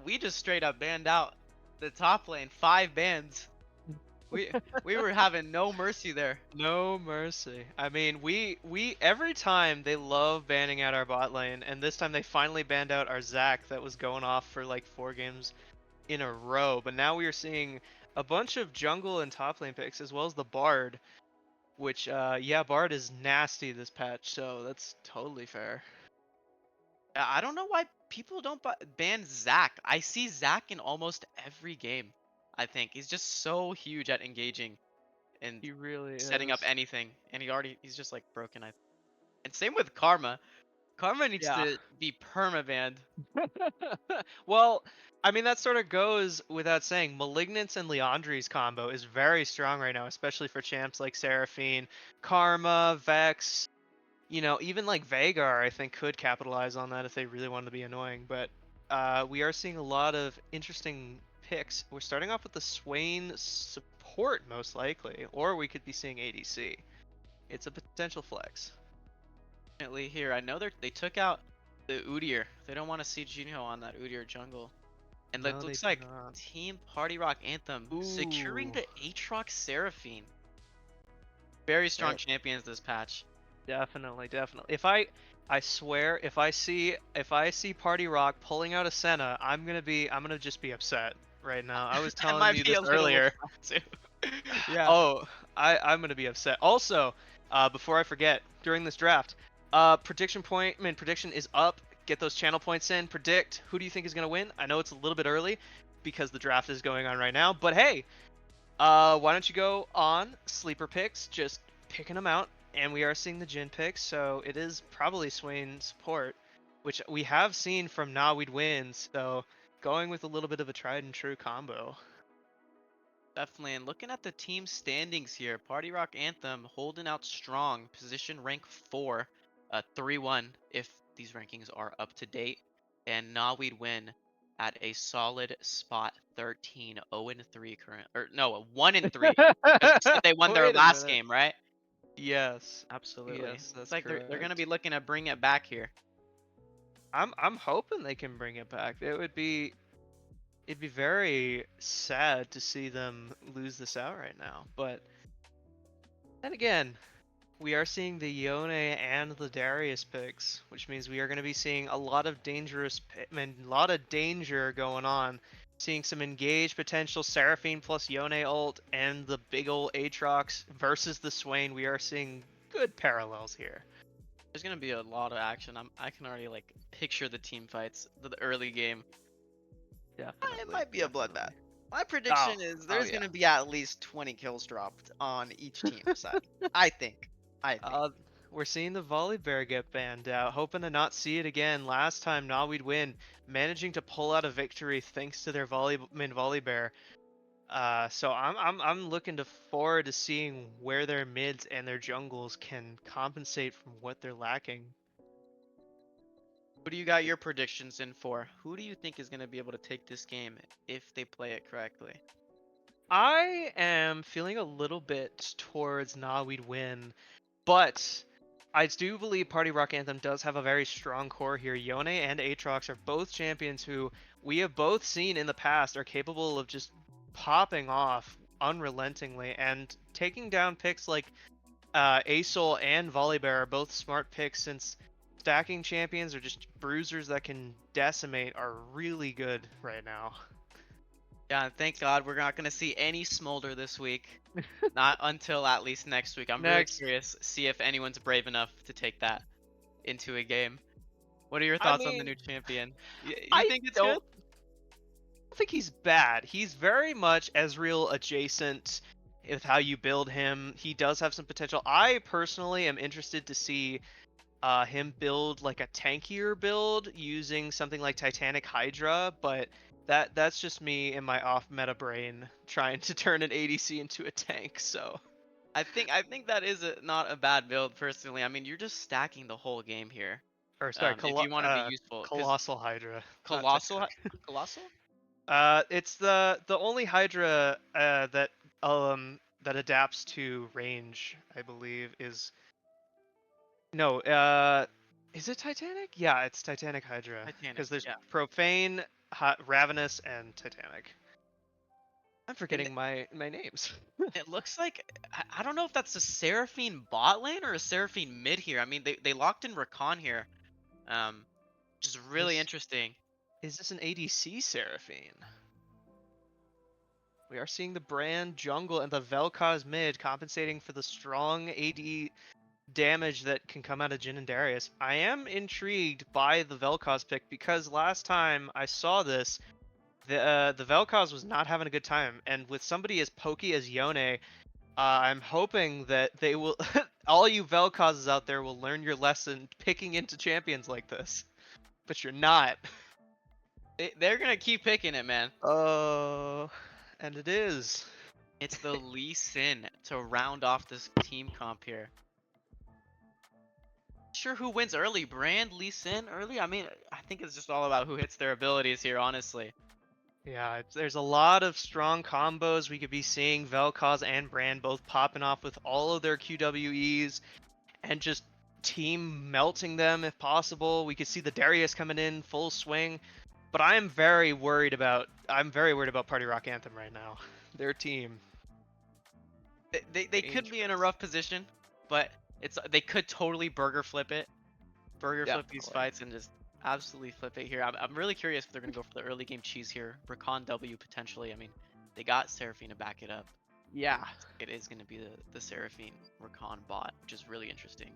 we just straight up banned out the top lane, 5 bans. We we were having no mercy there. No mercy. I mean, we every time they love banning out our bot lane, and this time they finally banned out our Zac that was going off for like 4 games in a row. But now we are seeing a bunch of jungle and top lane picks as well as the Bard, which yeah, Bard is nasty this patch, so that's totally fair. I don't know why people don't ban Zac. I see Zac in almost every game. I think he's just so huge at engaging and He really setting up is. anything, and he's just like broken. And same with Karma. Karma needs Yeah. to be perma banned. Well, I mean, that sort of goes without saying. Malignance and Leandri's combo is very strong right now, especially for champs like Seraphine, Karma, Vex. Even like Vagar, I think, could capitalize on that if they really wanted to be annoying. But we are seeing a lot of interesting picks. We're starting off with the Swain support, most likely, or we could be seeing ADC. It's a potential flex. Definitely here. I know they took out the Udyr. They don't want to see Jinho on that Udyr jungle. And No, it they looks do like not. Team Party Rock Anthem securing Ooh. the Aatrox Seraphine. Very strong There- champions this patch. Definitely. I swear, if I see Party Rock pulling out a Senna, I'm gonna just be upset right now. I was I telling might you be this a little earlier. upset too. Yeah. Oh, I'm gonna be upset. Also, before I forget, during this draft, prediction is up. Get those channel points in. Predict who do you think is gonna win? I know it's a little bit early because the draft is going on right now, but hey, why don't you go on sleeper picks? Just picking them out, and we are seeing the Jin picks, so it is probably Swain support, which we have seen from Nah We'd Win. So going with a little bit of a tried and true combo. Definitely. And looking at the team standings here, Party Rock Anthem holding out strong, position rank 4, 3-1 if these rankings are up to date. And Nah We'd Win at a solid spot 13, 0-3 current, or no, a 1-3. Because you said they won their Wait a last minute. game, right? Yes, Absolutely. yes, It's that's like they're gonna correct. be looking to bring it back here. I'm hoping they can bring it back. It'd be very sad to see them lose this out right now. But then again, we are seeing the Yone and the Darius picks, which means we are going to be seeing a lot of a lot of danger going on. Seeing some engaged potential Seraphine plus Yone ult and the big ol' Aatrox versus the Swain. We are seeing good parallels here. There's gonna be a lot of action. I can already like picture the team fights, the early game. It Definitely. might be a bloodbath. Definitely. My Oh, prediction is oh there's yeah. gonna be at least 20 kills dropped on each team side. I think. I think. Uh, we're seeing the Volibear get banned out, hoping to not see it again. Last time, Nah We'd Win, managing to pull out a victory thanks to their Volibear. So I'm looking forward to seeing where their mids and their jungles can compensate from what they're lacking. Who do you got your predictions in for? Who do you think is gonna be able to take this game if they play it correctly? I am feeling a little bit towards Nah We'd Win, but I do believe Party Rock Anthem does have a very strong core here. Yone and Aatrox are both champions who we have both seen in the past are capable of just popping off unrelentingly and taking down picks like Asol and Volibear are both smart picks since stacking champions or just bruisers that can decimate are really good right now. Yeah, thank God we're not gonna see any Smolder this week. Not until at least next week. I'm really Next, curious, see if anyone's brave enough to take that into a game. What are your I thoughts on the mean, new champion? You I think it's good? don't think he's bad. He's very much Ezreal adjacent with how you build him. He does have some potential. I personally am interested to see him build like a tankier build using something like Titanic Hydra, but that's just me in my off meta brain trying to turn an ADC into a tank. So I think that is not a bad build personally. I mean, you're just stacking the whole game here. or sorry, If you want to be useful, because Colossal Hydra, not colossal, Titanic. colossal. It's the only Hydra that adapts to range, I believe, is no, is it Titanic? Yeah, it's Titanic Hydra. Titanic, Because there's yeah. Profane, Ravenous, and Titanic. I'm And forgetting my names. it looks like I don't know if that's a Seraphine bot lane or a Seraphine mid here. I mean, they locked in Rakan here, um, which is really Is interesting. is this an ADC Seraphine? We are seeing the Brand jungle and the Vel'Koz mid compensating for the strong AD damage that can come out of Jhin and Darius. I am intrigued by the Vel'Koz pick because last time I saw this, the Vel'Koz was not having a good time, and with somebody as pokey as Yone, I'm hoping that they will, all you Vel'Kozes out there will learn your lesson picking into champions like this. But you're not. They're gonna keep picking it, man. Oh, and it is. It's the Lee Sin to round off this team comp here. Sure, who wins early? Brand, Lee Sin early? I mean, I think it's just all about who hits their abilities here, honestly. Yeah, there's a lot of strong combos. We could be seeing Vel'Koz and Brand both popping off with all of their QWEs and just team melting them if possible. We could see the Darius coming in full swing. But I'm very worried about Party Rock Anthem right now. Their team. They could be in a rough position, but they could totally burger flip it. Burger flip these Definitely. fights and just absolutely flip it here. I'm really curious if they're gonna go for the early game cheese here. Rakan W potentially. I mean, they got Seraphine to back it up. Yeah. It is gonna be the Seraphine Rakan bot, which is really interesting.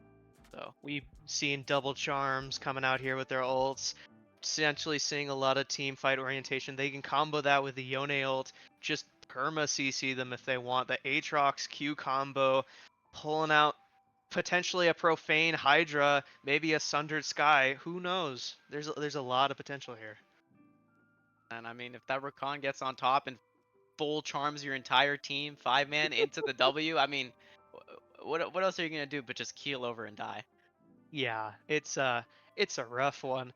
So We've seen double charms coming out here with their ults. Essentially seeing a lot of team fight orientation. They can combo that with the Yone ult. Just perma CC them if they want. The Aatrox Q combo. Pulling out potentially a Profane Hydra. Maybe a Sundered Sky. Who knows? There's a lot of potential here. and I mean, if that Rakan gets on top and full charms your entire team, 5-man into the W, I mean, what else are you gonna do but just keel over and die? Yeah, it's a rough one.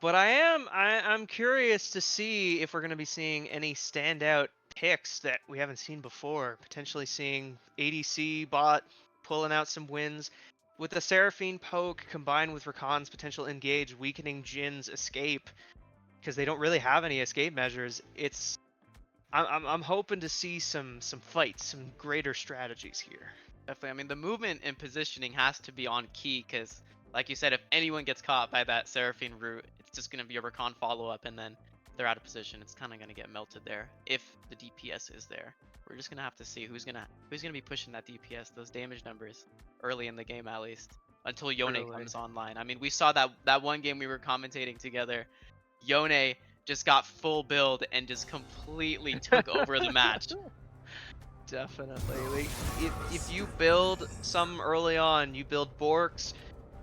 But I'm curious to see if we're going to be seeing any standout picks that we haven't seen before. Potentially seeing ADC bot pulling out some wins with the Seraphine poke combined with Rakan's potential engage, weakening Jin's escape because they don't really have any escape measures. I'm hoping to see some fights, some greater strategies here. Definitely. I mean, the movement and positioning has to be on key because, like you said, if anyone gets caught by that Seraphine route, it's just going to be a Rakan follow-up, and then if they're out of position, it's kind of going to get melted there if the DPS is there. We're just going to have to see who's gonna be pushing that DPS, those damage numbers, early in the game at least, until Yone Early. comes online. I mean, we saw that one game we were commentating together. Yone just got full build and just completely took over the match. Definitely. Like, if you build some early on, you build Borks,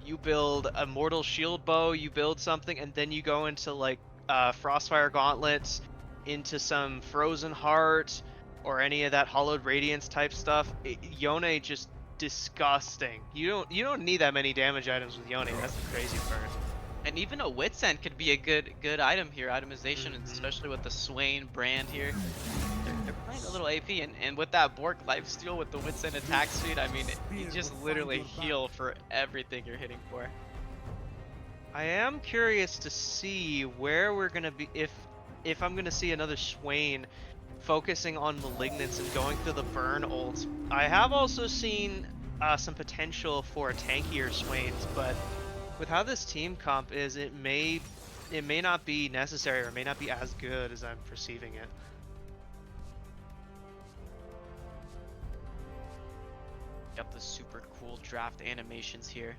you build a Mortal Shield Bow, you build something, and then you go into like Frostfire Gauntlets, into some Frozen Heart, or any of that Hollowed Radiance type stuff. Yone just disgusting. You don't need that many damage items with Yone. That's the crazy part. And even a Wit's End could be a good item here, itemization, especially with the Swain brand here. They're playing a little AP, and with that Bork lifesteal with the Wit's End attack speed, I mean, you just literally heal for everything you're hitting for. I am curious to see where we're gonna be if I'm gonna see another Swain focusing on Malignance and going through the burn ults. I have also seen some potential for tankier Swains, but with how this team comp is, it may not be necessary or may not be as good as I'm perceiving it. the super cool draft animations here.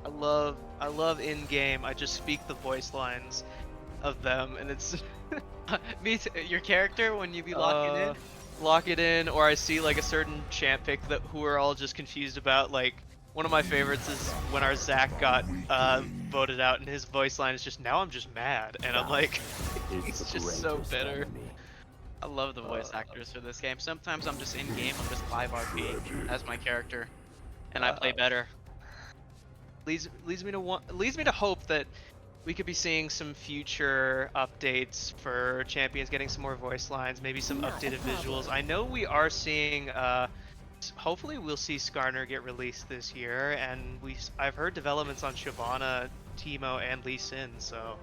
I love in game. I just speak the voice lines of them, and it's Your character when you be locking uh in. lock it in, or I see like a certain champ pick that who are all just confused about. Like one of my favorites is when our Zach got voted out, and his voice line is just now I'm just mad, and I'm like he's just so bitter. I love the voice actors for this game. Sometimes I'm just in game, I'm just live RP as my character, and I play better. Leads me to hope that we could be seeing some future updates for champions getting some more voice lines, maybe some updated visuals. I know we are seeing hopefully we'll see Skarner get released this year, and I've heard developments on Shyvana, Teemo, and Lee Sin, so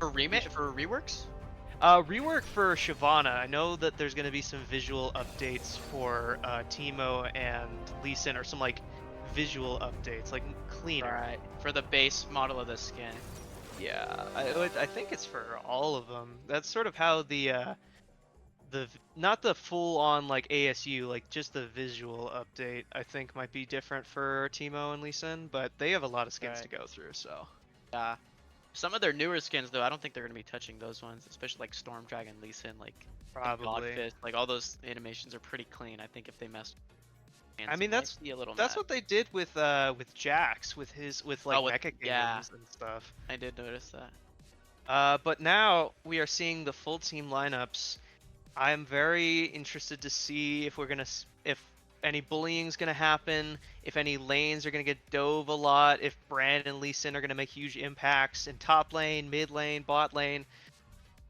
For reworks? rework for Shyvana. I know that there's going to be some visual updates for Teemo and Lee Sin, or some like visual updates, like cleaner. Right. For the base model of the skin. Yeah, I think it's for all of them. That's sort of how not the full on like ASU, like just the visual update I think might be different for Teemo and Lee Sin, but they have a lot of skins Right. to go through, so. Yeah. Some of their newer skins though, I don't think they're gonna be touching those ones, especially like Storm Dragon, Lee Sin, like the Probably. Godfist, like all those animations are pretty clean. I think if they messed, I mean might be a little that's mad. what they did with Jax with like Oh, with- mecha yeah. games and stuff. I did notice that. But now we are seeing the full team lineups. I'm very interested to see if if any bullying's gonna happen, if any lanes are gonna get dove a lot, if Brand and Lee Sin are gonna make huge impacts in top lane, mid lane, bot lane.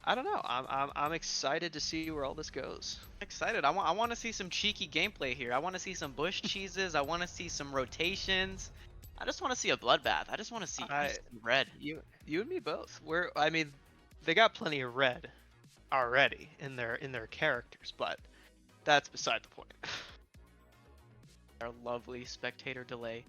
I don't know. I'm excited to see where all this goes. Excited. I want to see some cheeky gameplay here. I want to see some bush cheeses. I want to see some rotations. I just want to see a bloodbath. I just want to see ice and red. You and me both. I mean, they got plenty of red already in their characters, but that's beside the point. Our lovely spectator delay,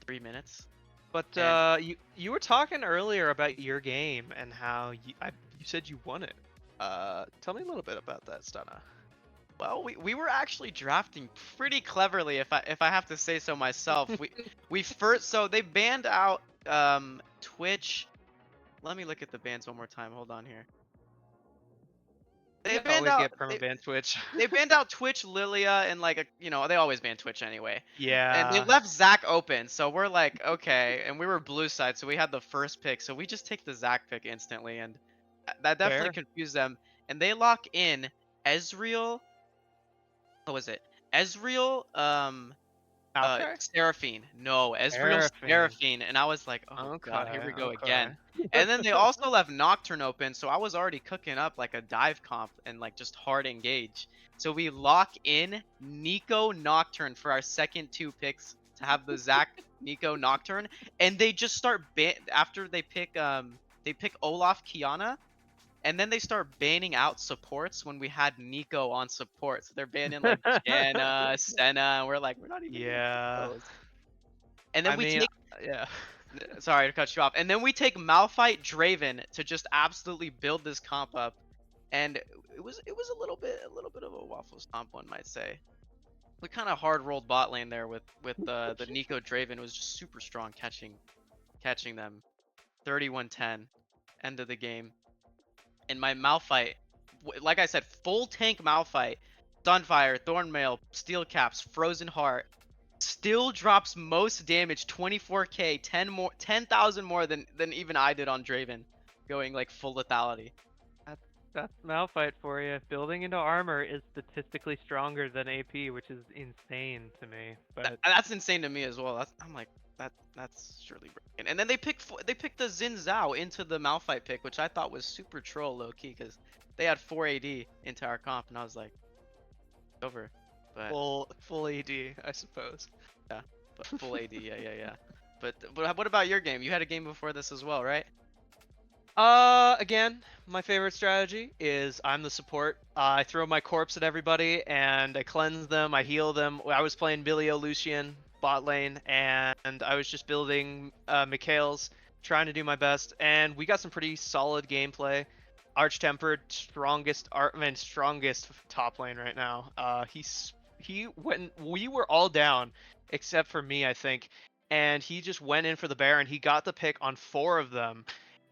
3 minutes. But you were talking earlier about your game and how you said you won it. Tell me a little bit about that, Stunna. Well, we were actually drafting pretty cleverly, if I have to say so myself. we first, so they banned out Twitch. Let me look at the bans one more time. Hold on here. They banned always out get permaban Twitch. they banned out Twitch, Lilia, and like they always ban Twitch anyway. Yeah. And they left Zac open, so we're like, okay. And we were blue side, so we had the first pick, so we just take the Zac pick instantly, and that definitely Fair. confused them. And they lock in Ezreal. What was it? Ezreal, Okay. Seraphine. No, Ezreal Seraphine. And I was like, oh god, here we go again. And then they also left Nocturne open, so I was already cooking up like a dive comp and like just hard engage. So we lock in Nico Nocturne for our second 2 picks to have the Zac Nico Nocturne, and they just start after they pick Olaf Kiana. And then they start banning out supports when we had Nico on support. So they're banning like Janna, Senna, and we're like, we're not even Yeah. those. And then take yeah. sorry to cut you off. And then we take Malphite Draven to just absolutely build this comp up. And it was a little bit of a waffle stomp, one might say. We kind of hard rolled bot lane there with the Nico Draven. It was just super strong catching them. 31-10, end of the game. And my Malphite, like I said, full tank Malphite, Sunfire, Thornmail, Steel Caps, Frozen Heart, still drops most damage, 24k, 10,000 more than even I did on Draven, going like full lethality. That's Malphite for you. Building into armor is statistically stronger than AP, which is insane to me. But That's insane to me as well. I'm like, that's surely broken. And then they picked the Xin Zhao into the Malphite pick, which I thought was super troll low key because they had 4 AD into our comp, and I was like, over. But Full AD, I suppose. yeah, but full AD, yeah. But what about your game? You had a game before this as well, right? Again, my favorite strategy is I'm the support. I throw my corpse at everybody and I cleanse them, I heal them. I was playing Bilio Lucian bot lane and I was just building Mikhail's, trying to do my best, and we got some pretty solid gameplay. Arch Tempered, strongest top lane right now. He's we were all down except for me, I think, and he just went in for the Baron. He got the pick on 4 of them,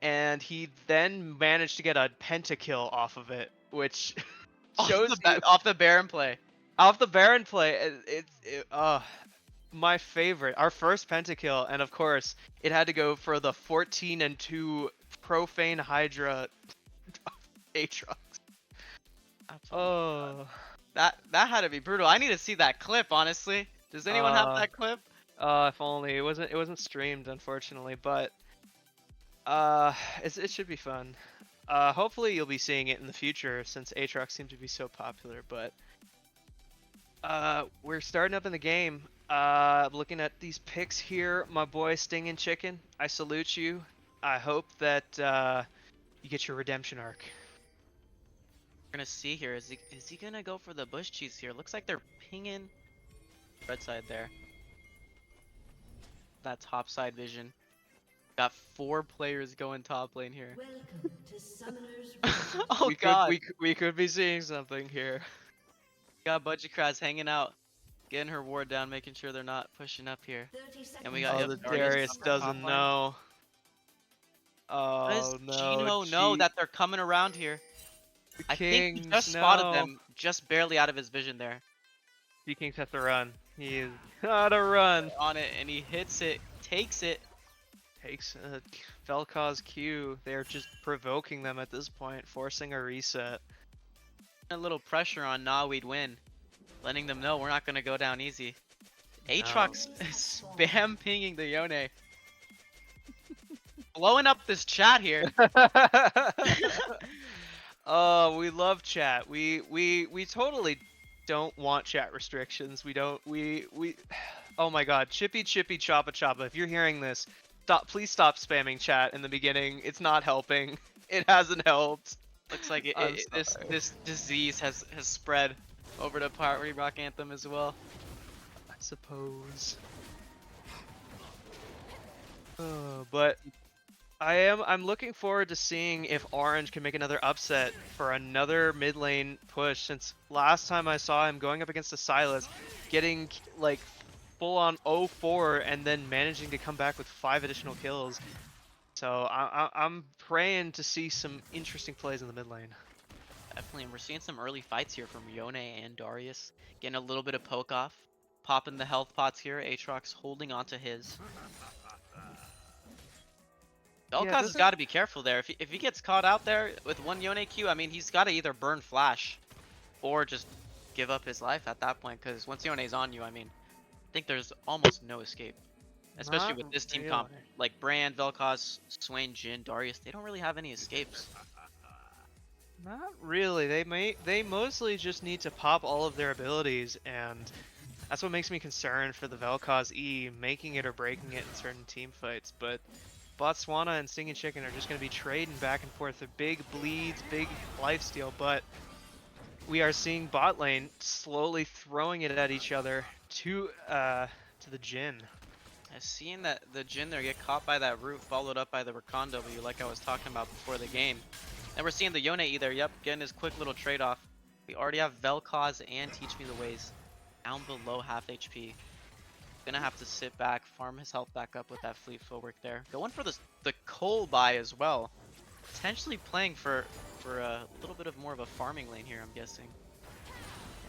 and he then managed to get a pentakill off of it, which shows you Off the Baron play. off the Baron play. My favorite, our first pentakill, and of course it had to go for the 14-2 Profane Hydra Aatrox. Absolutely. Oh. That had to be brutal. I need to see that clip, honestly. Does anyone have that clip? If only it wasn't streamed, unfortunately, but it should be fun. Hopefully you'll be seeing it in the future since Aatrox seems to be so popular. But we're starting up in the game. Looking at these picks here, my boy Stingin' Chicken, I salute you. I hope that you get your redemption arc. We're gonna see here. Is he gonna go for the bush cheese here? Looks like they're pinging red side there. That top side vision. Got 4 players going top lane here. Welcome to Summoner's Rift. Oh god. We could be seeing something here. Got Budgie hanging out, getting her ward down, making sure they're not pushing up here. 30 seconds. And we got Oh, yep, the Darius Darius up top doesn't lane. know. Does Oh no. Gino know that they're coming around here? I think he Kings, just spotted no. them, just barely out of his vision there. G-Kings has to run. He is gotta run. On it, and he hits it, takes it. Takes Vel'Koz Q. They're just provoking them at this point, forcing a reset. A little pressure on Nah, we'd win. Letting them know we're not gonna go down easy. Aatrox is spam pinging the Yone. Blowing up this chat here. Oh, we love chat. We totally don't want chat restrictions. We oh my god, Chippy Choppa Choppa, if you're hearing this, please stop spamming chat in the beginning. It's not helping. It hasn't helped. Looks like Sorry. this disease has spread over to Party Rock Anthem as well. I suppose. But I'm looking forward to seeing if Orange can make another upset for another mid lane push, since last time I saw him going up against a Sylas, getting like full on 0-4 and then managing to come back with 5 additional kills. So I'm praying to see some interesting plays in the mid lane. Definitely, and we're seeing some early fights here from Yone and Darius. Getting a little bit of poke off. Popping the health pots here. Aatrox holding onto his. Vel'Koz has got to be careful there. If he gets caught out there with one Yone Q, I mean, he's got to either burn flash or just give up his life at that point. Because once Yone's on you, I mean, I think there's almost no escape. Especially Not with this team really. comp. Like Brand, Vel'Koz, Swain, Jhin, Darius, they don't really have any escapes. Not really. They mostly just need to pop all of their abilities, and that's what makes me concerned for the Vel'Koz E, making it or breaking it in certain team fights. But Botswana and Stingin' Chicken are just going to be trading back and forth. They're big bleeds, big lifesteal, but we are seeing bot lane slowly throwing it at each other to the Jhin. Seeing that the Jhin there get caught by that root, followed up by the Rakan W, like I was talking about before the game. And we're seeing the Yone either, yep, getting his quick little trade-off. We already have Vel'Koz and Teach Me the Ways down below half HP. Gonna have to sit back, farm his health back up with that fleet footwork there. Going for the Cole buy as well. Potentially playing for a little bit of more of a farming lane here, I'm guessing.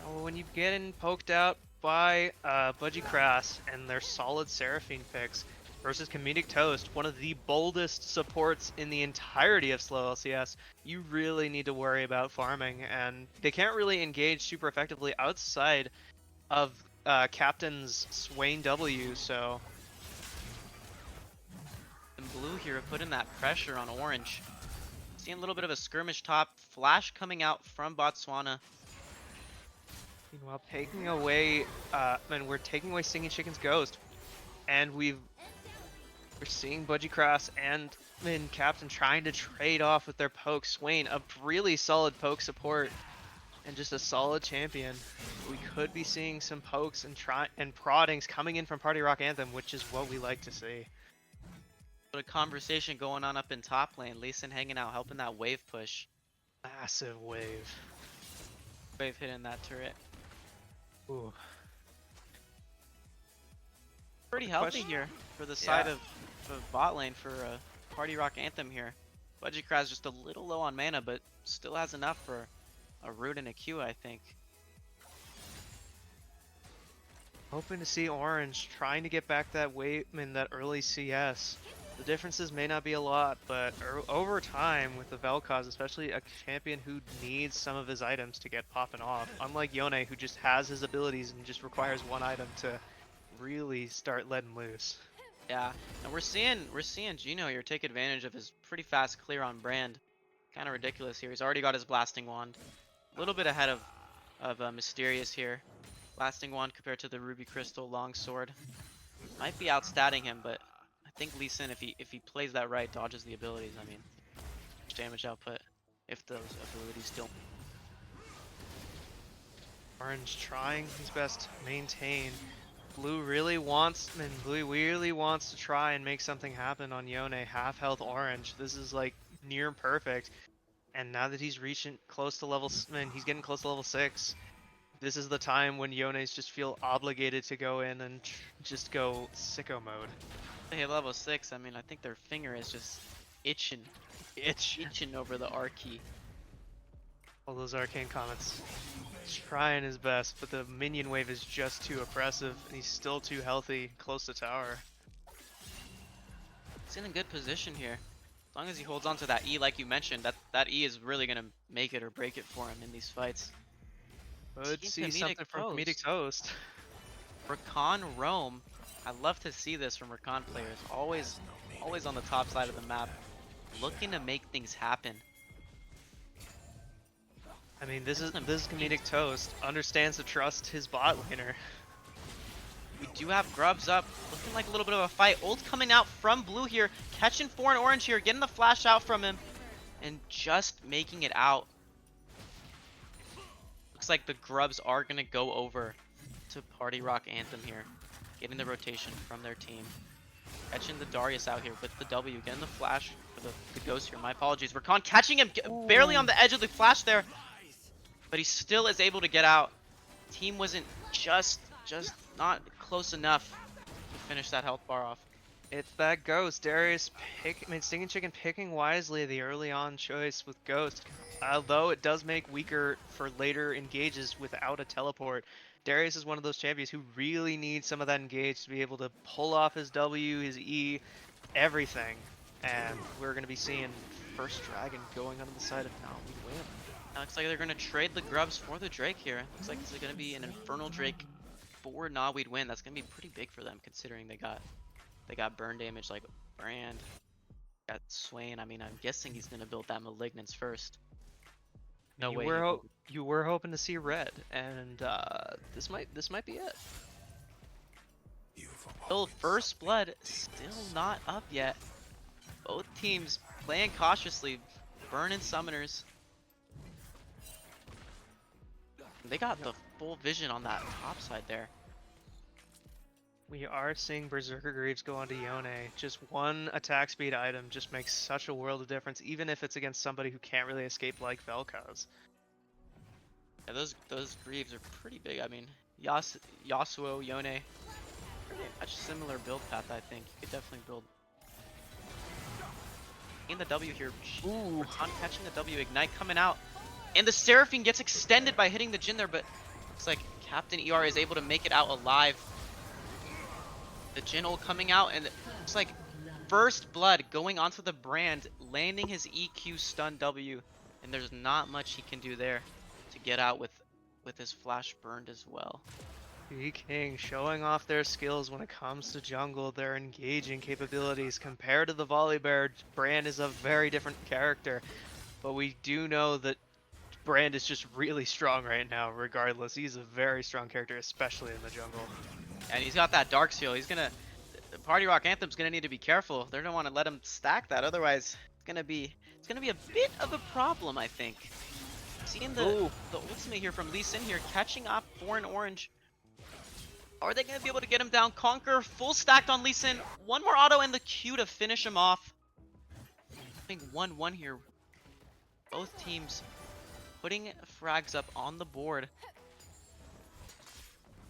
Well, when you get in poked out by Budgie Crass and their solid Seraphine picks versus Comedic Toast, one of the boldest supports in the entirety of SLOLCS, you really need to worry about farming, and they can't really engage super effectively outside of Captain's Swain W, so... And blue here putting that pressure on orange. Seeing a little bit of a skirmish top, flash coming out from Botswana. Meanwhile, taking away, we're taking away Stingin' Chicken's Ghost, and we're seeing Budgie Cross and Captain trying to trade off with their poke. Swain, a really solid poke support, and just a solid champion. We could be seeing some pokes and proddings coming in from Party Rock Anthem, which is what we like to see. But a conversation going on up in top lane. Lee Sin hanging out, helping that wave push. Massive wave. Wave hitting that turret. Ooh. Pretty healthy Question- here for the side Yeah. of bot lane for Party Rock Anthem here. Budget just a little low on mana, but still has enough for a root and a Q, I think. Hoping to see Orange trying to get back that weight in that early CS. The differences may not be a lot, but over time with the Vel'Koz, especially a champion who needs some of his items to get popping off, unlike Yone who just has his abilities and just requires one item to really start letting loose. Yeah, and we're seeing Gino here take advantage of his pretty fast clear on Brand. Kind of ridiculous here. He's already got his blasting wand. A little bit ahead of Mysterious here. Blasting wand compared to the Ruby Crystal longsword. Might be outstatting him, but I think Lee Sin, if he plays that right, dodges the abilities. I mean, damage output if those abilities don't. Orange trying his best to maintain. Blue really wants to try and make something happen on Yone. Half health Orange. This is like near perfect. And now that he's reaching close to level, he's getting close to level 6. This is the time when Yones just feel obligated to go in and just go sicko mode. Hey, level 6. I mean, I think their finger is just itching over the R key. All those arcane comments. Trying his best, but the minion wave is just too oppressive, and he's still too healthy, close to tower. He's in a good position here. As long as he holds on to that E, like you mentioned, that E is really gonna make it or break it for him in these fights. Could Team see Comedic something from Toast. Comedic Toast. Rakan Rome. I love to see this from Rakan players. Always on the top side of the map, looking to make things happen. I mean, this is Comedic Toast. Understands to trust his bot laner. We do have Grubs up, looking like a little bit of a fight. Ult coming out from Blue here, catching 4 and Orange here, getting the flash out from him, and just making it out. Looks like the Grubs are gonna go over to Party Rock Anthem here, getting the rotation from their team. Catching the Darius out here with the W, getting the flash for the Ghost here. My apologies. Rakan catching him barely on the edge of the flash there, but he still is able to get out. Team wasn't just not close enough to finish that health bar off. It's that Ghost. Darius Stinging Chicken picking wisely the early on choice with Ghost. Although it does make weaker for later engages without a teleport. Darius is one of those champions who really needs some of that engage to be able to pull off his W, his E, everything. And we're going to be seeing first dragon going onto the side of now we win. Now looks like they're going to trade the Grubs for the Drake here. Looks like this is going to be an Infernal Drake for Nah We'd Win. That's going to be pretty big for them considering they got burn damage like Brand. Got Swain. I mean, I'm guessing he's going to build that Malignance first. No way. You were hoping to see red, and this might be it. Still, First Blood still not up yet. Both teams playing cautiously, burning summoners. They got the full vision on that top side there. We are seeing Berserker Greaves go onto Yone. Just one attack speed item just makes such a world of difference, even if it's against somebody who can't really escape like Vel'Koz. Yeah, those Greaves are pretty big. I mean, Yasuo, Yone, pretty much similar build path. I think you could definitely build. In the W here, ooh, Rakan catching the W, Ignite coming out, and the Seraphine gets extended by hitting the Jhin there, but looks like Captain ER is able to make it out alive. The Jhin ult coming out, and it's like First Blood going onto the Brand, landing his EQ stun W, and there's not much he can do there to get out with his flash burned as well. King showing off their skills when it comes to jungle, their engaging capabilities. Compared to the Volibear, Brand is a very different character, but we do know that Brand is just really strong right now regardless. He's a very strong character, especially in the jungle. And he's got that Dark Seal. The Party Rock Anthem's gonna need to be careful. They're gonna want to let him stack that, otherwise it's gonna be a bit of a problem, I think. Seeing the ultimate here from Lee Sin here, catching up 4 and Orange. Are they gonna be able to get him down? Conquer full stacked on Lee Sin. One more auto and the Q to finish him off. I think 1-1 here. Both teams putting frags up on the board.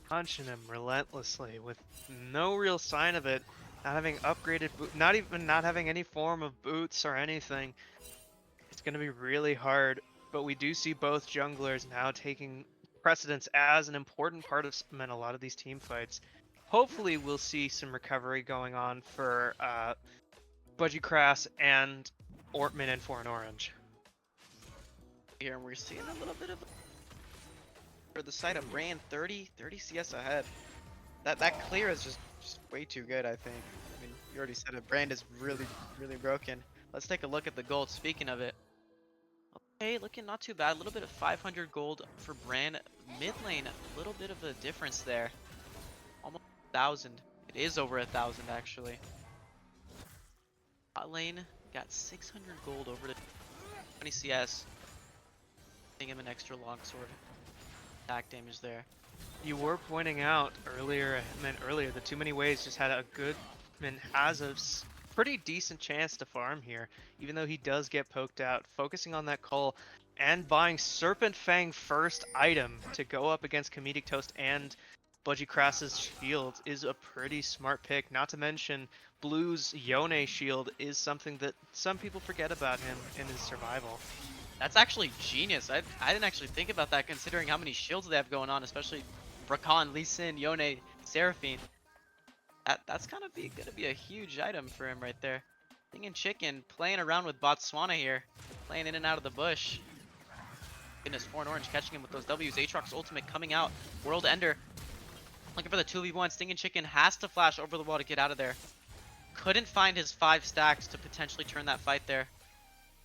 punching him relentlessly with no real sign of it. Not having upgraded, not having any form of boots or anything. It's going to be really hard, but we do see both junglers now taking precedence as an important part of a lot of these team fights. Hopefully, we'll see some recovery going on for Budgie and Ortman and Foreign Orange. Here, and we're seeing a little bit of for the side of Brand 30 CS ahead. That clear is just way too good, I think. I mean, you already said it. Brand is really broken. Let's take a look at the gold. Speaking of it, okay, looking not too bad. A little bit of 500 gold for Brand. Mid lane, a little bit of a difference there. Almost 1,000. It is over 1,000 actually. Bot lane got 600 gold over to 20 CS. Giving him an extra longsword attack damage there. You were pointing out earlier that Too Many Ways just had a good, has a pretty decent chance to farm here, even though he does get poked out. Focusing on that call and buying Serpent Fang first item to go up against Comedic Toast and Budgie Crass's shield is a pretty smart pick. Not to mention Blue's Yone shield is something that some people forget about him in his survival. That's actually genius. I didn't actually think about that considering how many shields they have going on, especially Rakan, Lee Sin, Yone, Seraphine. That's gonna be a huge item for him right there. Stinging Chicken playing around with Botswana here, playing in and out of the bush. Goodness, Foreign Orange catching him with those W's. Aatrox's ultimate coming out. World Ender looking for the 2v1. Stinging Chicken has to flash over the wall to get out of there. Couldn't find his 5 stacks to potentially turn that fight there.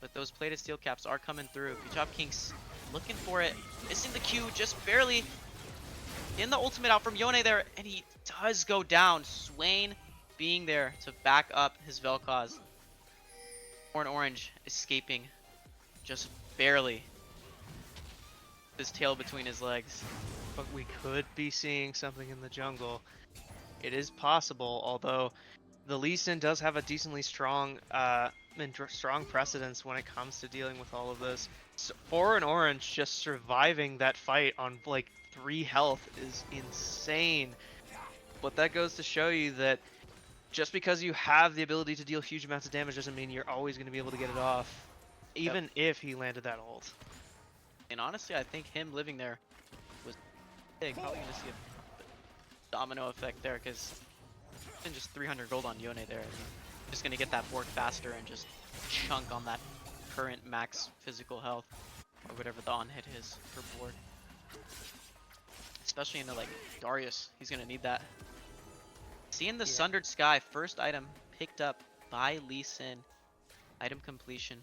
But those plated steel caps are coming through. Good job, Kinks. Looking for it. Missing the Q just barely. In the ultimate out from Yone there. And he does go down. Swain being there to back up his Vel'Koz. Foreign Orange escaping just barely. His tail between his legs. But we could be seeing something in the jungle. It is possible, although the Lee Sin does have a decently strong strong precedence when it comes to dealing with all of this. So Foreign Orange just surviving that fight on like 3 health is insane. But that goes to show you that just because you have the ability to deal huge amounts of damage doesn't mean you're always going to be able to get it off, even if he landed that ult. And honestly, I think him living there was big. Probably going to see a domino effect there because just 300 gold on Yone there. Just going to get that Bork faster and just chunk on that current max physical health or whatever the on hit is for Bork. Especially into like Darius, he's going to need that. Seeing the Sundered Sky, first item picked up by Lee Sin. Item completion.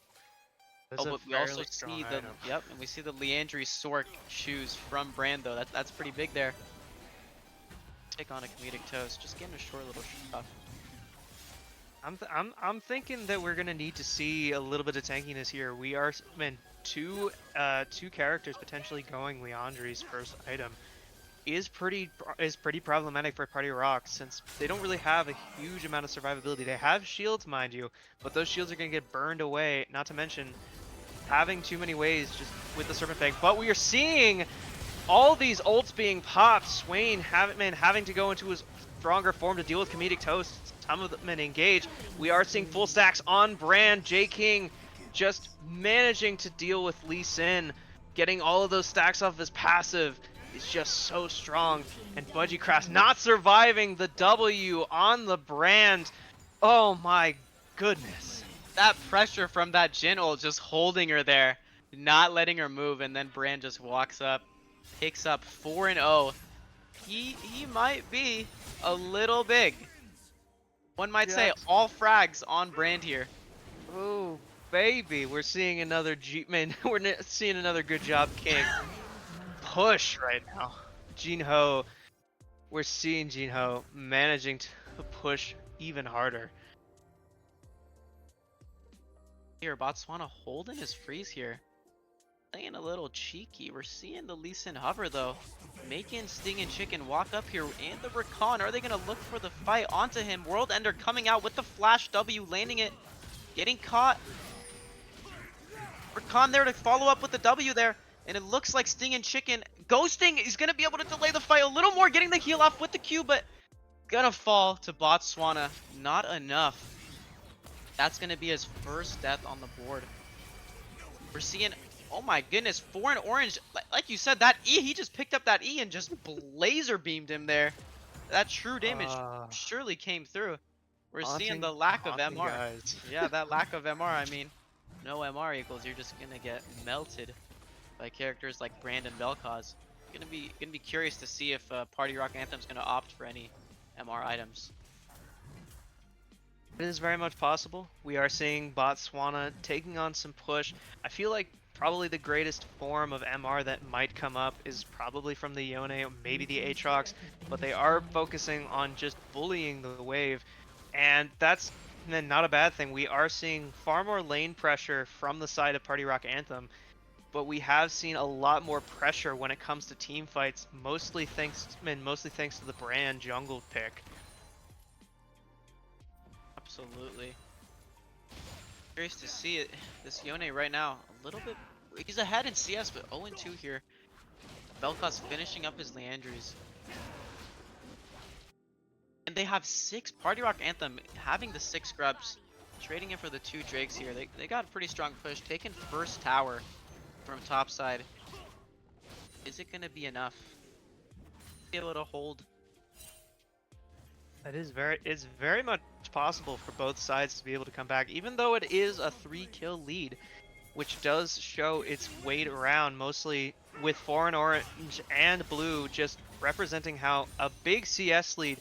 That's but we also see the and we see the Leandry Sork shoes from Brando. That's pretty big there. Take on a Comedic Toast, just getting a short little shot. I'm thinking that we're gonna need to see a little bit of tankiness here. We are two characters potentially going Leandry's first item is pretty problematic for Party Rock since they don't really have a huge amount of survivability. They have shields, mind you, but those shields are gonna get burned away. Not to mention having Too Many Ways just with the Serpent Fang. But we are seeing all these ults being popped. Swain having to go into his stronger form to deal with Comedic Toast. Some of them engage. We are seeing full stacks on Brand. J King just managing to deal with Lee Sin. Getting all of those stacks off his passive is just so strong. And Budgie Crass not surviving the W on the Brand. Oh my goodness. That pressure from that Jhin ult just holding her there. Not letting her move, and then Brand just walks up. Picks up 4-0. He might be a little big. One might say all frags on Brand here. Oh baby, we're seeing another we're seeing another good job King push right now. Jinho, we're seeing Jinho managing to push even harder. Here, Botswana holding his freeze here. Playing a little cheeky. We're seeing the Lee Sin hover though. Making Stinging Chicken walk up here and the Rakan. Are they going to look for the fight onto him? World Ender coming out with the flash W, landing it. Getting caught. Rakan there to follow up with the W there. And it looks like Stinging Chicken ghosting. He's gonna be able to delay the fight a little more, getting the heal off with the Q, but gonna fall to Botswana. Not enough. That's gonna be his first death on the board. We're seeing, oh my goodness, 4 and orange. Like you said, that E, he just picked up that E and just laser beamed him there. That true damage surely came through. We're seeing the lack of Haunting, MR. guys. Yeah, that lack of MR. I mean, no MR equals you're just gonna get melted by characters like Brandon Belcause. Gonna be curious to see if Party Rock Anthem's gonna opt for any MR items. It is very much possible. We are seeing Botswana taking on some push. I feel like probably the greatest form of MR that might come up is probably from the Yone, maybe the Aatrox, but they are focusing on just bullying the wave, and that's not a bad thing. We are seeing far more lane pressure from the side of Party Rock Anthem, but we have seen a lot more pressure when it comes to team fights, mostly thanks to the Brand jungle pick. Absolutely. Curious to see it. This Yone right now, a little bit. He's ahead in CS, but 0-2 here. Belcause finishing up his Leandries. And they have 6 Party Rock Anthem having the 6 scrubs, trading in for the 2 Drakes here. They got a pretty strong push, taking first tower from top side. Is it gonna be enough? Be able to hold. It's very much possible for both sides to be able to come back, even though it is a 3-kill lead, which does show its weight around, mostly with foreign orange and blue just representing how a big CS lead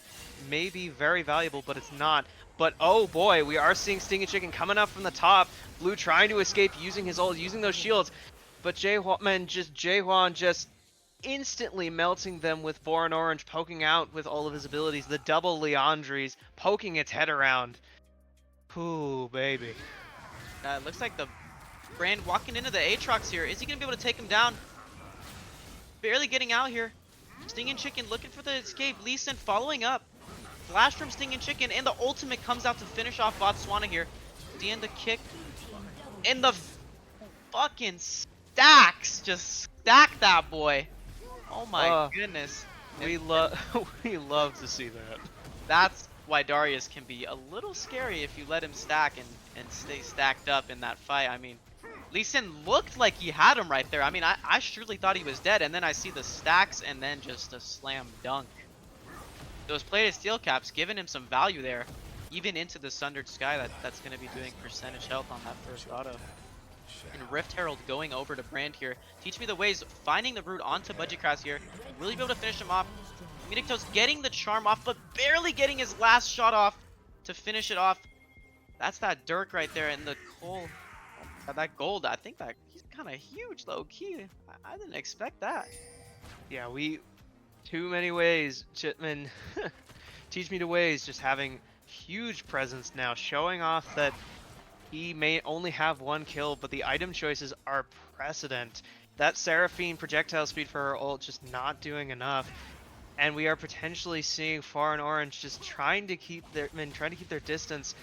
may be very valuable, but it's not. But oh boy, we are seeing Stinging Chicken coming up from the top. Blue trying to escape using his ult, using those shields, but Jaehwan just instantly melting them with foreign orange, poking out with all of his abilities. The double Leandries poking its head around. Ooh, baby. It looks like the Brand walking into the Aatrox here. Is he gonna be able to take him down? Barely getting out here. Stinging Chicken looking for the escape. Lee Sin following up. Flash from Stinging Chicken, and the ultimate comes out to finish off Botswana here. And the kick. And the fucking stacks. Just stack that boy. Oh my goodness. We love to see that. That's why Darius can be a little scary if you let him stack and stay stacked up in that fight. I mean, Lee Sin looked like he had him right there. I mean, I surely thought he was dead, and then I see the stacks and then just a slam dunk. Those plated steel caps giving him some value there, even into the Sundered Sky that's going to be doing percentage health on that first auto. And Rift Herald going over to Brand here. Teach me the ways, finding the route onto Budget Crash here. Really be able to finish him off. Minicto's getting the charm off, but barely getting his last shot off to finish it off. That's that Dirk right there, and the Cole. That gold, I think that he's kind of huge, low key. I didn't expect that. Yeah, too many ways, Chitman. Teach me the ways, just having huge presence now, showing off that he may only have 1 kill, but the item choices are precedent. That Seraphine projectile speed for her ult just not doing enough, and we are potentially seeing Foreign Orange just trying to keep their distance,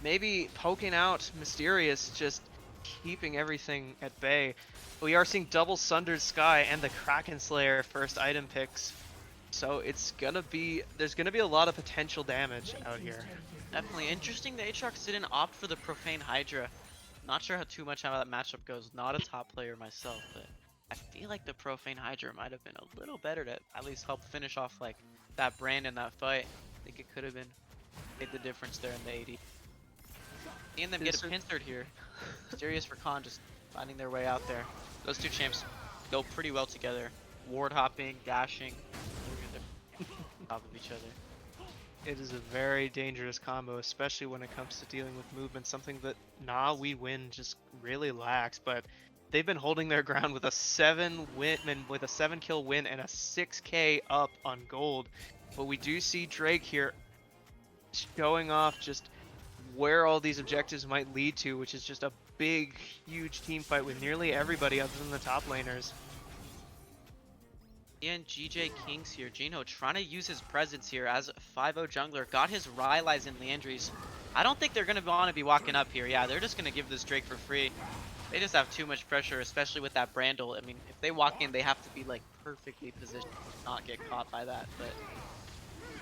maybe poking out Mysterious, just keeping everything at bay. We are seeing double Sundered Sky and the Kraken Slayer first item picks, so there's gonna be a lot of potential damage out here. Definitely interesting. The Aatrox didn't opt for the Profane Hydra. Not sure how that matchup goes. Not a top player myself, but I feel like the Profane Hydra might have been a little better to at least help finish off like that Brand in that fight. I think it could have made the difference there in the 80. Seeing them get a pincered here. Mysterious for Khan just finding their way out there. Those two champs go pretty well together. Ward hopping, dashing, on top of each other. It is a very dangerous combo, especially when it comes to dealing with movement, something that We Win just really lacks, but they've been holding their ground with a 7-kill win and a 6k up on gold. But we do see Drake here showing off just where all these objectives might lead to, which is just a big, huge team fight with nearly everybody other than the top laners. And GJ Kings here. Gino trying to use his presence here as 5-0 jungler. Got his Rylai's and Leandries. I don't think they're going to want to be walking up here. Yeah, they're just going to give this Drake for free. They just have too much pressure, especially with that Brandle. I mean, if they walk in, they have to be like perfectly positioned to not get caught by that. But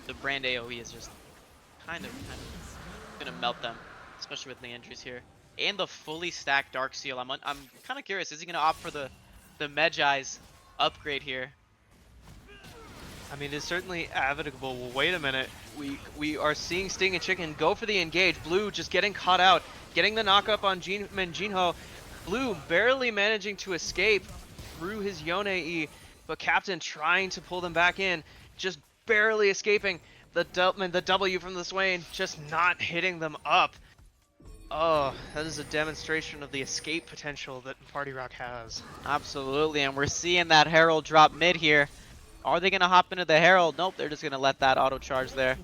the Brand AoE is just kind of going to melt them, especially with the injuries here. And the fully stacked Dark Seal. I'm kind of curious. Is he going to opt for the Medjai's upgrade here? I mean, it's certainly inevitable. Well, wait a minute. We are seeing Sting and Chicken go for the engage. Blue just getting caught out, getting the knockup on Jinho. Blue barely managing to escape through his Yone E, but Captain trying to pull them back in, just barely escaping. The W from the Swain just not hitting them up. Oh, that is a demonstration of the escape potential that Party Rock has. Absolutely, and we're seeing that Herald drop mid here. Are they going to hop into the Herald? Nope, they're just going to let that auto charge there.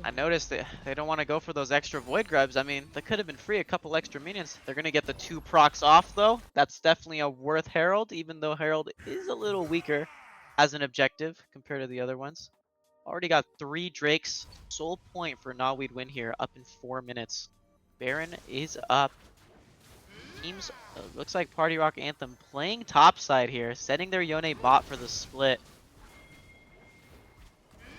I noticed that they don't want to go for those extra Void Grubs. I mean, they could have been free a couple extra minions. They're going to get the 2 procs off, though. That's definitely a worth Herald, even though Herald is a little weaker as an objective compared to the other ones. Already got 3 Drakes. Sole point for Nawweed win here, up in 4 minutes. Baron is up. Teams, looks like Party Rock Anthem playing topside here, setting their Yone bot for the split.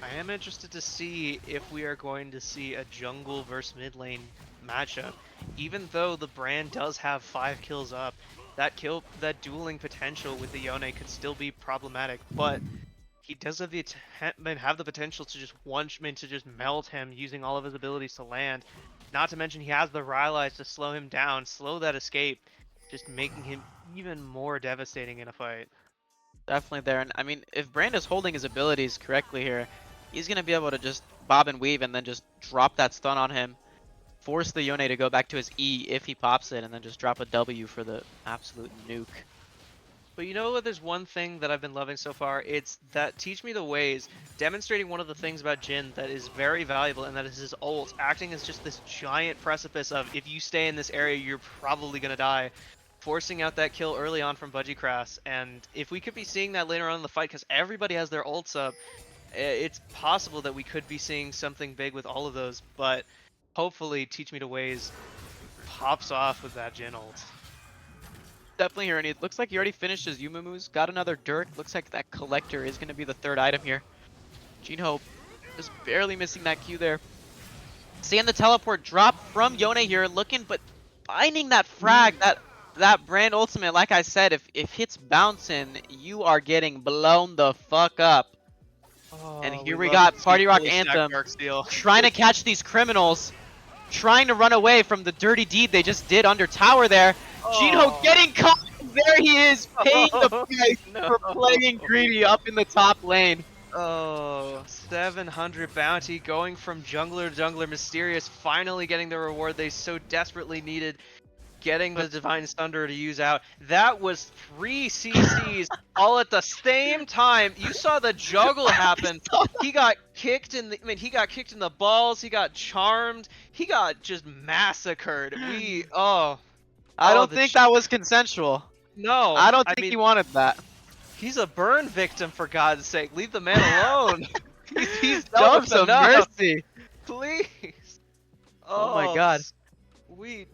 I am interested to see if we are going to see a jungle versus mid lane matchup. Even though the brand does have 5 kills up, that dueling potential with the Yone could still be problematic, but he does have the potential to just melt him using all of his abilities to land. Not to mention he has the Rylai's to slow him down, slow that escape, just making him even more devastating in a fight. Definitely there, and I mean, if Brand is holding his abilities correctly here, he's going to be able to just bob and weave and then just drop that stun on him, force the Yone to go back to his E if he pops it, and then just drop a W for the absolute nuke. But you know what, there's one thing that I've been loving so far, it's that Teach Me the Ways, demonstrating one of the things about Jhin that is very valuable, and that is his ult, acting as just this giant precipice of, if you stay in this area, you're probably going to die, forcing out that kill early on from Budgiecrass. And if we could be seeing that later on in the fight, because everybody has their ults up, it's possible that we could be seeing something big with all of those, but hopefully Teach Me the Ways pops off with that Jhin ult. Definitely here, and it looks like he already finished his Yumumus, got another Dirk. Looks like that Collector is going to be the 3rd item here. Jinho just barely missing that Q there. Seeing the teleport drop from Yone here, looking, but finding that frag, that Brand ultimate, like I said, if hits bouncing, you are getting blown the fuck up. Oh, And here we got Party Rock Anthem trying to catch these criminals, trying to run away from the dirty deed they just did under tower there. Jinho getting caught. There he is, paying the price for playing greedy up in the top lane. Oh, 700 bounty going from jungler to jungler. Mysterious finally getting the reward they so desperately needed. Getting the Divine Thunder to use out. That was 3 CCs all at the same time. You saw the juggle happen. He got kicked in the balls. He got charmed. He got just massacred. I don't think that was consensual. No. I don't think he wanted that. He's a burn victim, for God's sake. Leave the man alone. he's Show him done some enough. mercy. Please. Oh my God. Sweet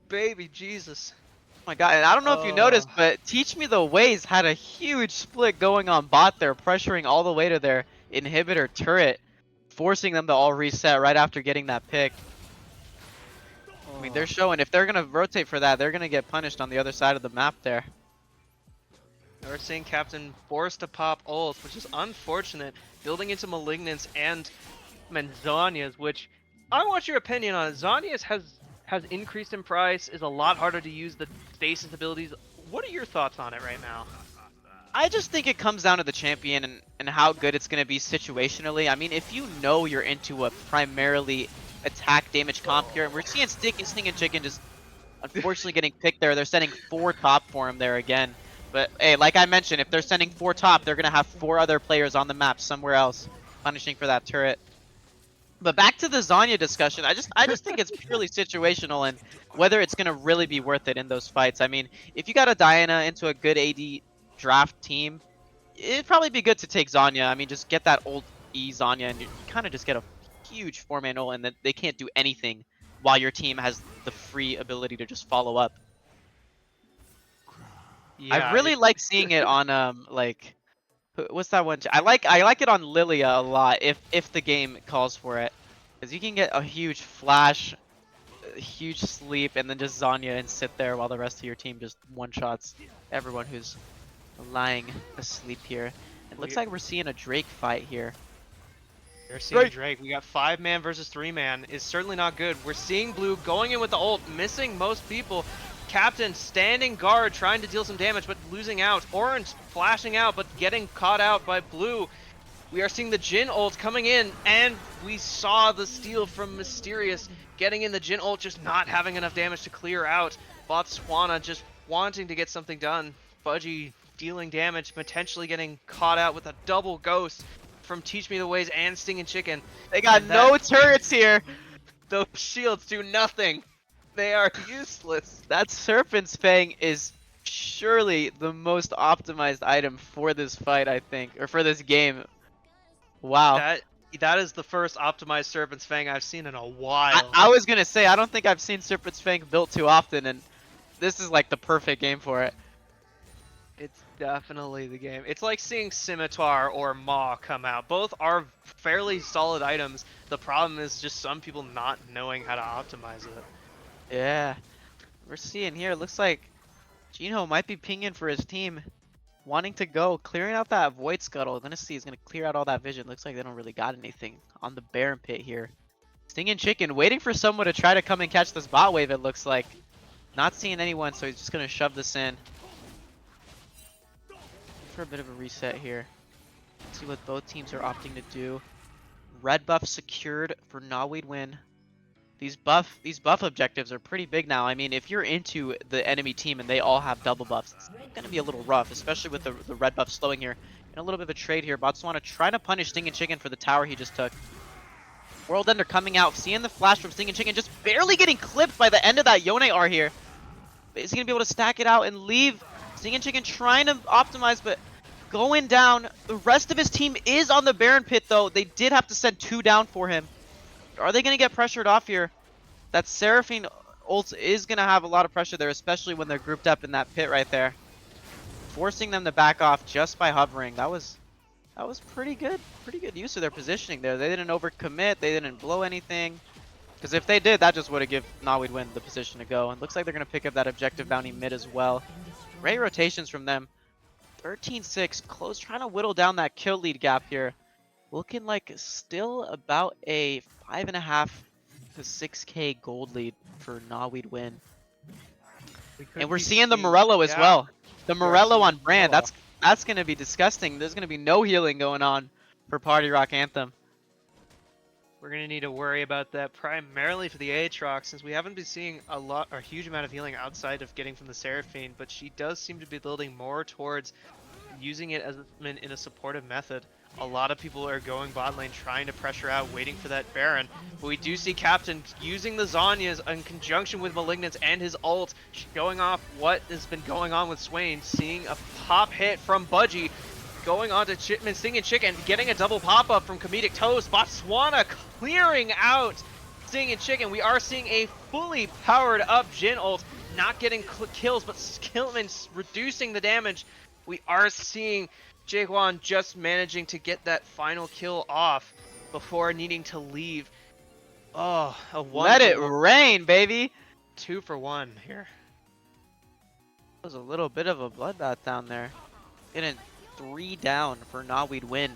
baby Jesus. Oh my God, and I don't know if you noticed, but Teach Me the Ways had a huge split going on bot there, pressuring all the way to their inhibitor turret, forcing them to all reset right after getting that pick. I mean, they're showing if they're going to rotate for that, they're going to get punished on the other side of the map there. We're seeing Captain forced to pop ult, which is unfortunate, building into Malignance and Zhonya's, which I want your opinion on it. Zhonya's has increased in price, is a lot harder to use the stasis abilities. What are your thoughts on it right now? I just think it comes down to the champion and how good it's going to be situationally. I mean, if you know you're into a primarily attack damage comp here, and we're seeing Sting and Chicken just unfortunately getting picked there. They're sending 4 top for him there again. But hey, like I mentioned, if they're sending 4 top, they're going to have 4 other players on the map somewhere else punishing for that turret. But back to the Zhonya discussion, I just think it's purely situational and whether it's going to really be worth it in those fights. I mean, if you got a Diana into a good AD draft team, it'd probably be good to take Zhonya. I mean, just get that old E Zhonya and you kind of just get a huge 4-man ult, and then they can't do anything while your team has the free ability to just follow up. I Yeah, really like seeing it on like what's that one? I like it on Lilia a lot if the game calls for it, because you can get a huge flash, a huge sleep, and then just Zanya and sit there while the rest of your team just one shots everyone who's lying asleep here. It looks like we're seeing a Drake fight here. They're seeing Drake. We got 5-man versus 3-man. Is certainly not good. We're seeing Blue going in with the ult, missing most people. Captain standing guard, trying to deal some damage, but losing out. Orange flashing out, but getting caught out by Blue. We are seeing the Jhin ult coming in, and we saw the steal from Mysterious getting in the Jhin ult, just not having enough damage to clear out. Botswana just wanting to get something done. Budgie dealing damage, potentially getting caught out with a double ghost from Teach Me the Ways and Stinging Chicken. They got And no turrets here. those shields do nothing. They are useless. That Serpent's Fang is surely the most optimized item for this fight, I think, or for this game. Wow. That is the first optimized Serpent's Fang I've seen in a while. I was gonna say, I don't think I've seen Serpent's Fang built too often, and this is like the perfect game for it. It's definitely the game. It's like seeing Scimitar or Maw come out. Both are fairly solid items. The problem is just some people not knowing how to optimize it. Yeah. We're seeing here, looks like Jinho might be pinging for his team. Wanting to go, clearing out that Void Scuttle. Gonna see, he's gonna clear out all that vision. Looks like they don't really got anything on the Baron Pit here. Stinging Chicken, waiting for someone to try to come and catch this bot wave, it looks like. Not seeing anyone, so he's just gonna shove this in. For a bit of a reset here. Let's see what both teams are opting to do. Red buff secured for Nawid win. These buff objectives are pretty big now. I mean, if you're into the enemy team and they all have double buffs, it's gonna be a little rough, especially with the red buff slowing here. And a little bit of a trade here. Botswana trying to punish Stinging Chicken for the tower he just took. World Ender coming out, seeing the flash from Stinging Chicken, just barely getting clipped by the end of that Yone R here. But is he gonna be able to stack it out and leave? Stinging Chicken trying to optimize, but going down. The rest of his team is on the Baron Pit though. They did have to send 2 down for him. Are they going to get pressured off here? That Seraphine ult is going to have a lot of pressure there, especially when they're grouped up in that pit right there. Forcing them to back off just by hovering. That was pretty good. Pretty good use of their positioning there. They didn't overcommit. They didn't blow anything. Because if they did, that just would have given Nawid win the position to go. And looks like they're going to pick up that objective bounty mid as well. Great rotations from them. 13-6. Close, trying to whittle down that kill lead gap here. Looking like still about a 5.5 to 6k gold lead for Nawid win. And we're seeing the Morello as well. The Morello on Brand. That's going to be disgusting. There's going to be no healing going on for Party Rock Anthem. We're going to need to worry about that primarily for the Aatrox, since we haven't been seeing a huge amount of healing outside of getting from the Seraphine, but she does seem to be building more towards using it as in a supportive method. A lot of people are going bot lane, trying to pressure out, waiting for that Baron. But we do see Captain using the Zanyas in conjunction with Malignance and his ult, showing off what has been going on with Swain, seeing a pop hit from Budgie, going on to Stinging Chicken, getting a double pop-up from Comedic Toast. Botswana clearing out Stinging Chicken. We are seeing a fully powered up Jhin ult, not getting kills, but Skillman reducing the damage. We are seeing Jaekwon just managing to get that final kill off before needing to leave. Oh, a 1 Let it rain, baby! 2 for 1 here. That was a little bit of a bloodbath down there. Getting 3 down for Nawid win.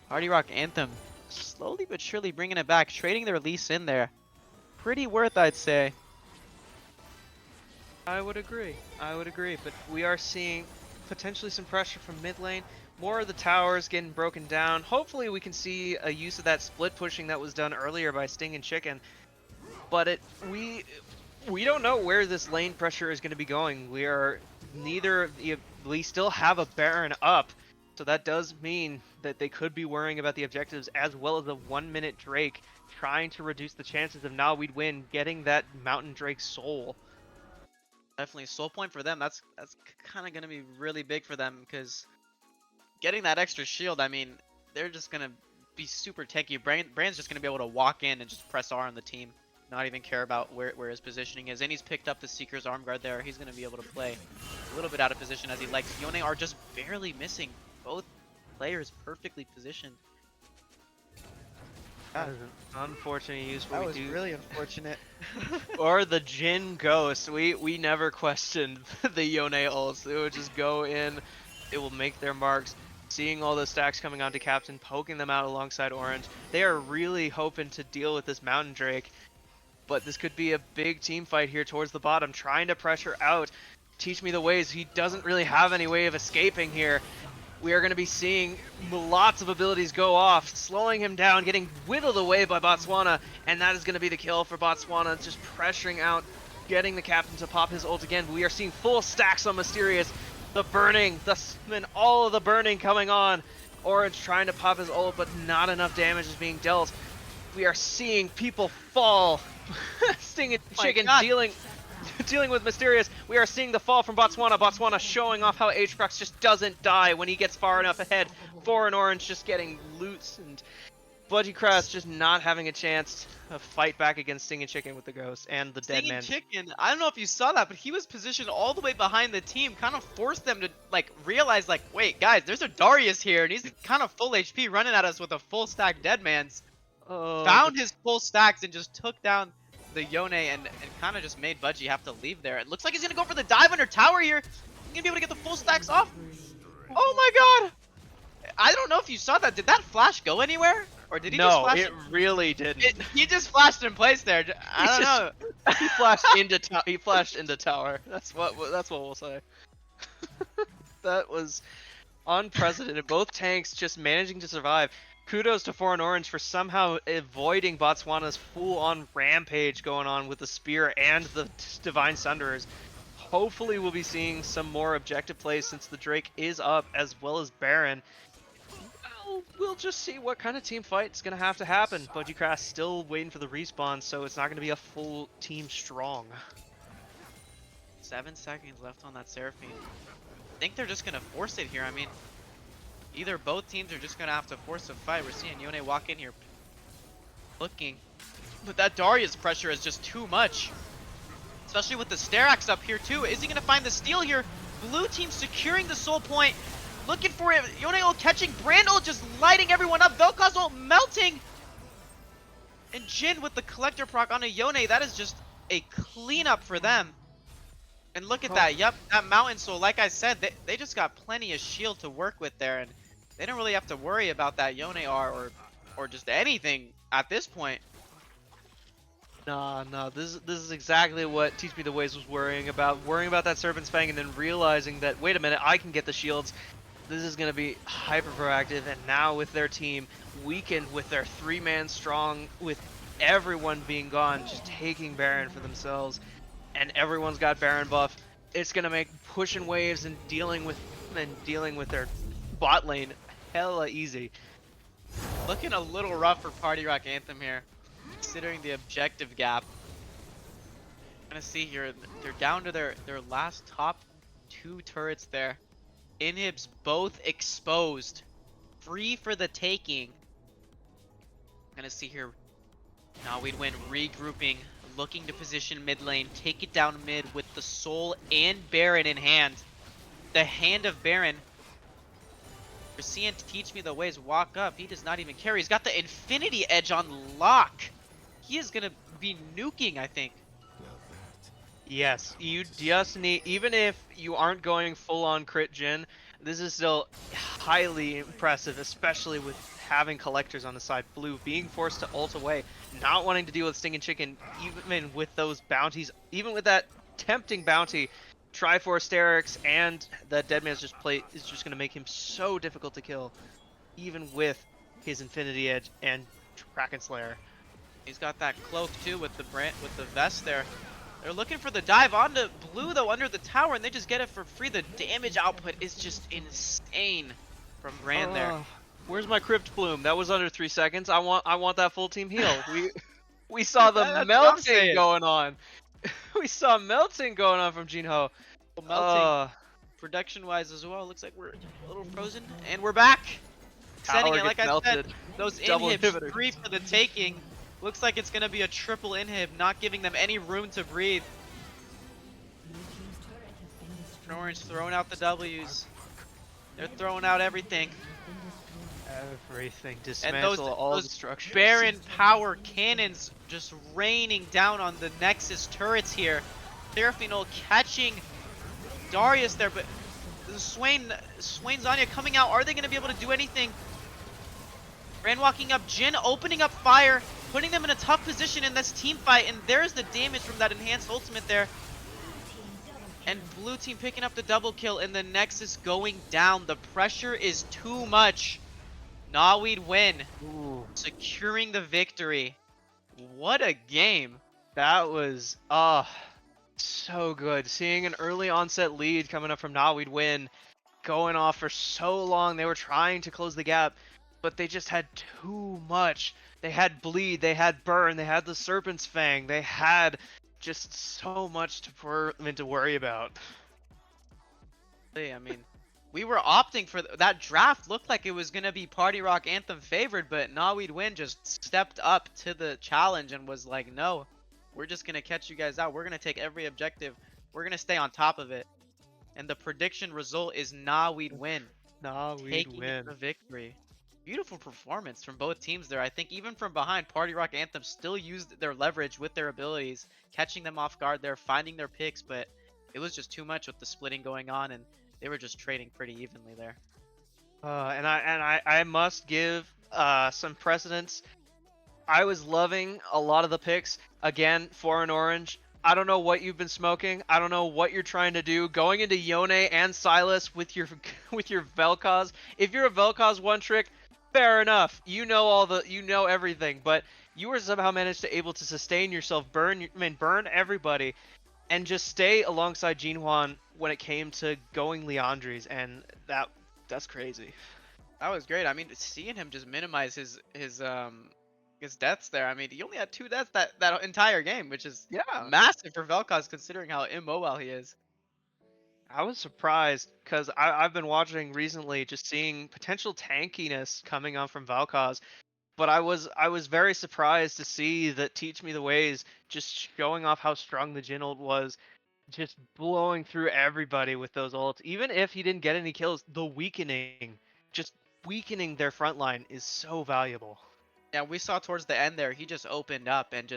Party Rock Anthem slowly but surely bringing it back, trading their lease in there. Pretty worth, I'd say. I would agree, but we are seeing potentially some pressure from mid lane. More of the towers getting broken down. Hopefully we can see a use of that split pushing that was done earlier by Stinging Chicken. But we don't know where this lane pressure is going to be going. We still have a Baron up, so that does mean that they could be worrying about the objectives, as well as a 1-minute Drake, trying to reduce the chances of Nawid win getting that Mountain Drake soul. Definitely soul point for them. That's kind of going to be really big for them, because getting that extra shield, I mean, they're just going to be super tanky. Brand's just gonna be able to walk in and just press R on the team, not even care about where his positioning is. And he's picked up the Seeker's arm guard there. He's gonna be able to play a little bit out of position as he likes. Yone are just barely missing. Both players perfectly positioned. That is an unfortunate use. That was really unfortunate. Or the Jin Ghost. We never questioned the Yone ults. They would just go in. It will make their marks. Seeing all the stacks coming onto Captain, poking them out alongside Orange. They are really hoping to deal with this Mountain Drake. But this could be a big team fight here towards the bottom. Trying to pressure out. Teach me the ways. He doesn't really have any way of escaping here. We are going to be seeing lots of abilities go off, slowing him down, getting whittled away by Botswana, and that is going to be the kill for Botswana, just pressuring out, getting the Captain to pop his ult again. We are seeing full stacks on Mysterious, the burning, and all of the burning coming on. Orange trying to pop his ult, but not enough damage is being dealt. We are seeing people fall. Sting and Chicken dealing with Mysterious. We are seeing the fall from Botswana. Botswana showing off how Aatrox just doesn't die when he gets far enough ahead. 4 and Orange just getting loose, and Budgie just not having a chance to fight back against Sting and Chicken with the Ghost and the Dead Man. Sting and Chicken, I don't know if you saw that, but he was positioned all the way behind the team, kind of forced them to like realize like, wait guys, there's a Darius here and he's kind of full HP running at us with a full stack Deadman's. Found his full stacks and just took down the Yone and kind of just made Budgie have to leave there. It looks like he's gonna go for the dive under tower here. He's gonna be able to get the full stacks off. Oh my god! I don't know if you saw that. Did that flash go anywhere? Or did he just flash? No, it really didn't. He just flashed in place there. I don't know. He flashed into tower. That's what we'll say. That was unprecedented. Both tanks just managing to survive. Kudos to 4 and Orange for somehow avoiding Botswana's full-on rampage going on with the Spear and the Divine Sunderers. Hopefully we'll be seeing some more objective plays since the Drake is up, as well as Baron. We'll just see what kind of team fight is going to have to happen. Budgie still waiting for the respawn, so it's not going to be a full team strong. 7 seconds left on that Seraphine. I think they're just going to force it here. I mean, either both teams are just going to have to force a fight. We're seeing Yone walk in here looking. But that Darius pressure is just too much. Especially with the Sterax up here too. Is he going to find the steal here? Blue team securing the soul point. Looking for it. Yone ult catching. Brand ult just lighting everyone up. Vel'Koz ult melting. And Jin with the collector proc on a Yone. That is just a cleanup for them. And look at that. Yep, that Mountain Soul. Like I said, they just got plenty of shield to work with there. And they don't really have to worry about that Yone R or just anything at this point. No, this is exactly what Teach Me the Ways was worrying about that Serpent's Fang, and then realizing that, wait a minute, I can get the shields. This is going to be hyper proactive, and now with their team weakened, with their 3-man strong, with everyone being gone, just taking Baron for themselves, and everyone's got Baron buff, it's going to make pushing waves and dealing with their bot lane hella easy. Looking a little rough for Party Rock Anthem here, considering the objective gap. Gonna see here, they're down to their last top 2 turrets there. Inhibs both exposed, free for the taking. Gonna see here, now we'd win regrouping, looking to position mid lane, take it down mid with the Soul and Baron in hand. The hand of Baron. We're seeing Teach Me the Ways walk up. He does not even care. He's got the Infinity Edge on lock. He is gonna be nuking, I think. Yes, you just need, even if you aren't going full-on crit Jin, this is still highly impressive, especially with having collectors on the side. Blue being forced to ult away, not wanting to deal with Sting and Chicken, even with those bounties, even with that tempting bounty. Triforce, Sterix, and that Deadman's just going to make him so difficult to kill, even with his Infinity Edge and Kraken Slayer. He's got that cloak too with the vest there. They're looking for the dive onto Blue though under the tower, and they just get it for free. The damage output is just insane from Brand there. Where's my Crypt Bloom? That was under 3 seconds. I want that full team heal. We saw the melting going on. We saw melting going on from Jinho. Melting. Production wise as well. Looks like we're a little frozen, and we're back. extending Tower it. Like gets I said, melted. those Double inhibs inhibitor. free for the taking. Looks like it's gonna be a triple inhib, not giving them any room to breathe. Orange throwing out the W's. They're throwing out everything. Everything. And those Dismantle all the structures. Baron power cannons just raining down on the Nexus turrets here. Seraphino catching Darius there, but Swain Zanya coming out. Are they going to be able to do anything? Brand walking up, Jin opening up fire, putting them in a tough position in this team fight, and there's the damage from that enhanced ultimate there. And blue team picking up the double kill, and the Nexus going down. The pressure is too much. Naweed win, Ooh, securing the victory. What a game. that was so good. Seeing an early onset lead coming up from Naweed win, going off for so long. They were trying to close the gap, but they just had too much. They had bleed, they had burn, they had the Serpent's Fang, they had just so much for them to worry about. I mean, we were opting for that draft. Looked like it was gonna be Party Rock Anthem favored, but Naweed Win just stepped up to the challenge and was like, "No, we're just gonna catch you guys out. We're gonna take every objective. We're gonna stay on top of it." And the prediction result is Naweed Win, Naweed taking win. the victory. Beautiful performance from both teams there. I think even from behind, Party Rock Anthem still used their leverage with their abilities, catching them off guard there, finding their picks, but it was just too much with the splitting going on, and they were just trading pretty evenly there. And I must give some precedence. I was loving a lot of the picks. Again, foreign orange. I don't know what you've been smoking. I don't know what you're trying to do. Going into Yone and Silas with your with your Vel'Koz. If you're a Vel'Koz one trick, fair enough. You know everything. But you were somehow managed to able to sustain yourself, burn everybody, and just stay alongside Jinhwan when it came to going Leandries, and that's crazy. That was great. I mean, seeing him just minimize his deaths there. I mean, he only had 2 deaths that entire game, which is Yeah. massive for Vel'Koz considering how immobile he is. I was surprised because I've been watching recently, just seeing potential tankiness coming on from Valkaz. But I was very surprised to see that Teach Me the Ways just showing off how strong the Jin ult was, just blowing through everybody with those ults. Even if he didn't get any kills, the just weakening their front line is so valuable. Yeah, we saw towards the end there, he just opened up and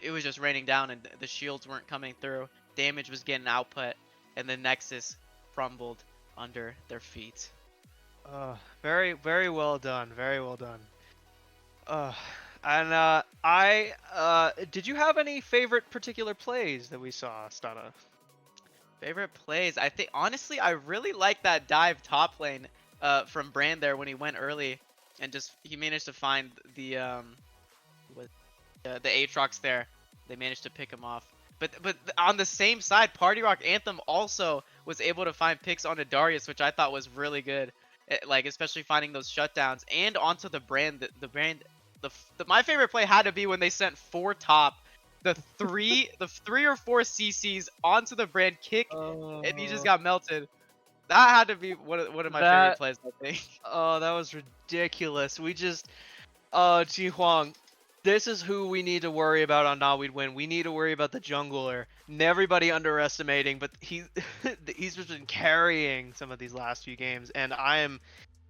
it was just raining down and the shields weren't coming through. Damage was getting output, and the Nexus crumbled under their feet. Very, very well done. Very well done. I did you have any favorite particular plays that we saw, Stana? Favorite plays? I think honestly, I really like that dive top lane from Brand there when he went early and just he managed to find the Aatrox there. They managed to pick him off. But on the same side, Party Rock Anthem also was able to find picks onto Darius, which I thought was really good. Like especially finding those shutdowns and onto the Brand. My favorite play had to be when they sent 4 top, the three or 4 CCs onto the Brand kick, and he just got melted. That had to be one of my favorite plays, I think. Oh, that was ridiculous. Ji Huang, this is who we need to worry about on Naweed Win. We need to worry about the jungler. Everybody underestimating, but he's just been carrying some of these last few games, and I am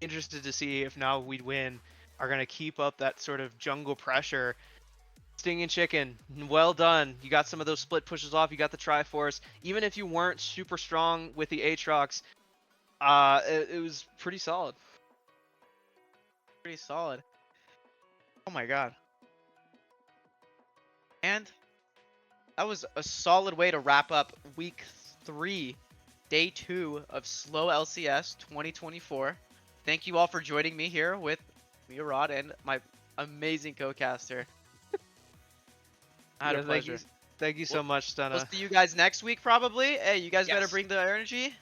interested to see if Naweed Win are going to keep up that sort of jungle pressure. Stinging Chicken, well done. You got some of those split pushes off. You got the Triforce. Even if you weren't super strong with the Aatrox, it was pretty solid. Pretty solid. Oh my god. And that was a solid way to wrap up week 3, day 2 of Slow LCS 2024. Thank you all for joining me here with Rod and my amazing co-caster. I had a pleasure. Thank you so much, Stunna. We'll see you guys next week probably. Hey, you guys better Yes. bring the energy.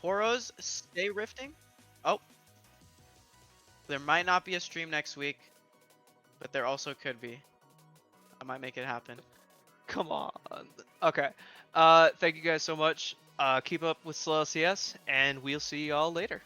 Poros, stay rifting. Oh. There might not be a stream next week, but there also could be. I might make it happen. Come on. Okay. Thank you guys so much. Keep up with Slow LCS, and we'll see y'all later.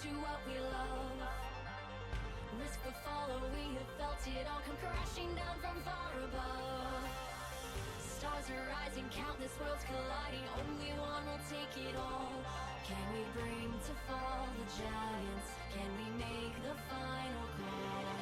to what we love. Risk the follow, we have felt it all come crashing down from far above. Stars are rising, countless worlds colliding, only one will take it all. Can we bring to fall the giants? Can we make the final call?